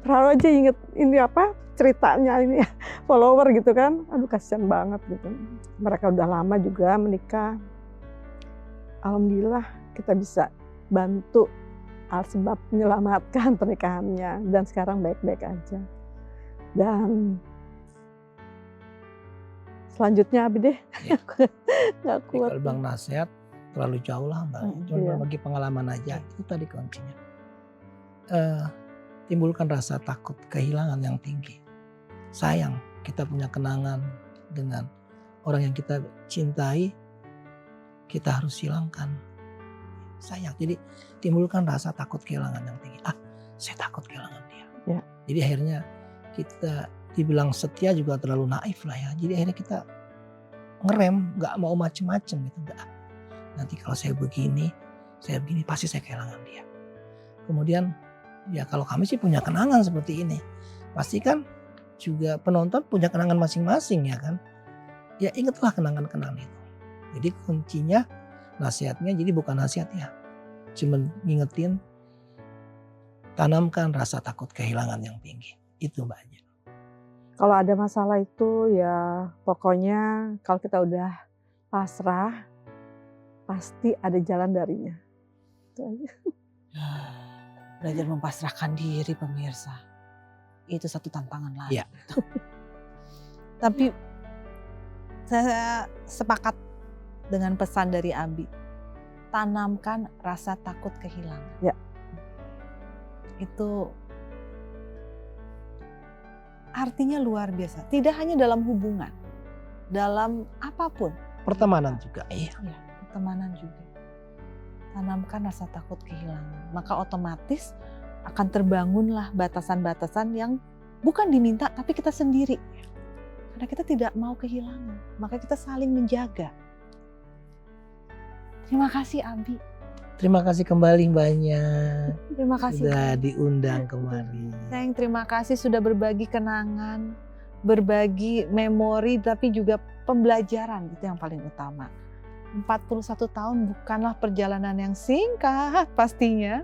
Terlalu aja inget ini apa ceritanya ini follower gitu kan, aduh kasihan banget gitu. Mereka udah lama juga menikah, alhamdulillah kita bisa bantu sebab menyelamatkan pernikahannya dan sekarang baik-baik aja. Dan selanjutnya Abi deh, Ya. nggak kuat. Kalau bang nasihat terlalu jauh lah Mbak. Cuma Iya. berbagi pengalaman aja. Itu tadi kuncinya. Timbulkan rasa takut kehilangan yang tinggi. Sayang kita punya kenangan dengan orang yang kita cintai, kita harus hilangkan. Sayang. Jadi timbulkan rasa takut kehilangan yang tinggi. Saya takut kehilangan dia. Ya. Jadi akhirnya kita dibilang setia juga terlalu naif lah ya. Jadi akhirnya kita ngerem, nggak mau macem-macem gitu. Nggak. Nanti kalau saya begini pasti saya kehilangan dia. Kemudian ya kalau kami sih punya kenangan seperti ini. Pasti kan juga penonton punya kenangan masing-masing ya kan. Ya ingatlah kenangan-kenangan itu. Jadi kuncinya nasihatnya jadi bukan nasihat ya. Cuman ngingetin, tanamkan rasa takut kehilangan yang tinggi. Itu Mbak Anja. Kalau ada masalah itu ya pokoknya kalau kita udah pasrah pasti ada jalan darinya. Itu aja. Belajar mempasrahkan diri pemirsa. Itu satu tantangan lagi. Iya. Tapi saya sepakat dengan pesan dari Abi. Tanamkan rasa takut kehilangan. Ya. Itu artinya luar biasa. Tidak hanya dalam hubungan, dalam apapun. Pertemanan juga. Iya. Ya, pertemanan juga. Tanamkan rasa takut kehilangan. Maka otomatis akan terbangunlah batasan-batasan yang bukan diminta tapi kita sendiri. Karena kita tidak mau kehilangan. Maka kita saling menjaga. Terima kasih Abi. Terima kasih kembali Mbaknya. Terima kasih. Sudah diundang kemari. Sayang, terima kasih sudah berbagi kenangan, berbagi memori, tapi juga pembelajaran. Itu yang paling utama. 41 tahun bukanlah perjalanan yang singkat pastinya.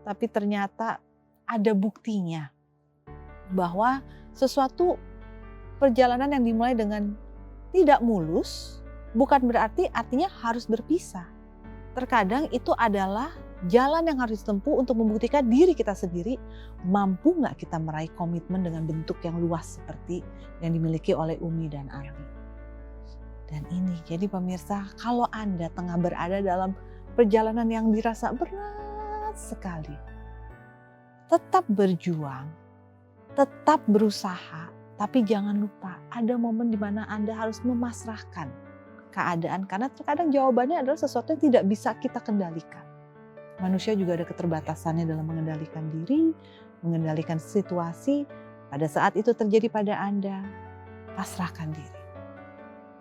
Tapi ternyata ada buktinya. Bahwa sesuatu perjalanan yang dimulai dengan tidak mulus, bukan berarti artinya harus berpisah. Terkadang itu adalah jalan yang harus ditempuh untuk membuktikan diri kita sendiri mampu nggak kita meraih komitmen dengan bentuk yang luas seperti yang dimiliki oleh Umi dan Abi. Dan ini jadi pemirsa, kalau Anda tengah berada dalam perjalanan yang dirasa berat sekali, tetap berjuang, tetap berusaha, tapi jangan lupa ada momen di mana Anda harus memasrahkan keadaan karena terkadang jawabannya adalah sesuatu yang tidak bisa kita kendalikan. Manusia juga ada keterbatasannya dalam mengendalikan diri, mengendalikan situasi. Pada saat itu terjadi pada Anda, pasrahkan diri.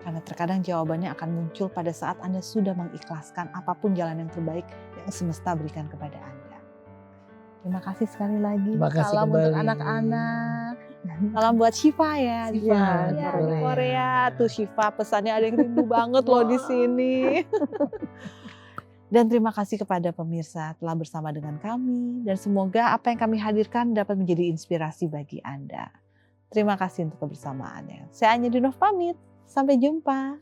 Karena terkadang jawabannya akan muncul pada saat Anda sudah mengikhlaskan apapun jalan yang terbaik yang semesta berikan kepada Anda. Terima kasih sekali lagi. Terima kasih Salam kembali. untuk anak-anak. Salam buat Syifa ya. Syifa, Ya, di di Korea. Korea. Tuh Syifa pesannya ada yang rindu banget loh di sini. Dan terima kasih kepada pemirsa telah bersama dengan kami. Dan semoga apa yang kami hadirkan dapat menjadi inspirasi bagi Anda. Terima kasih untuk kebersamaannya. Saya Anya Dinov pamit. Sampai jumpa.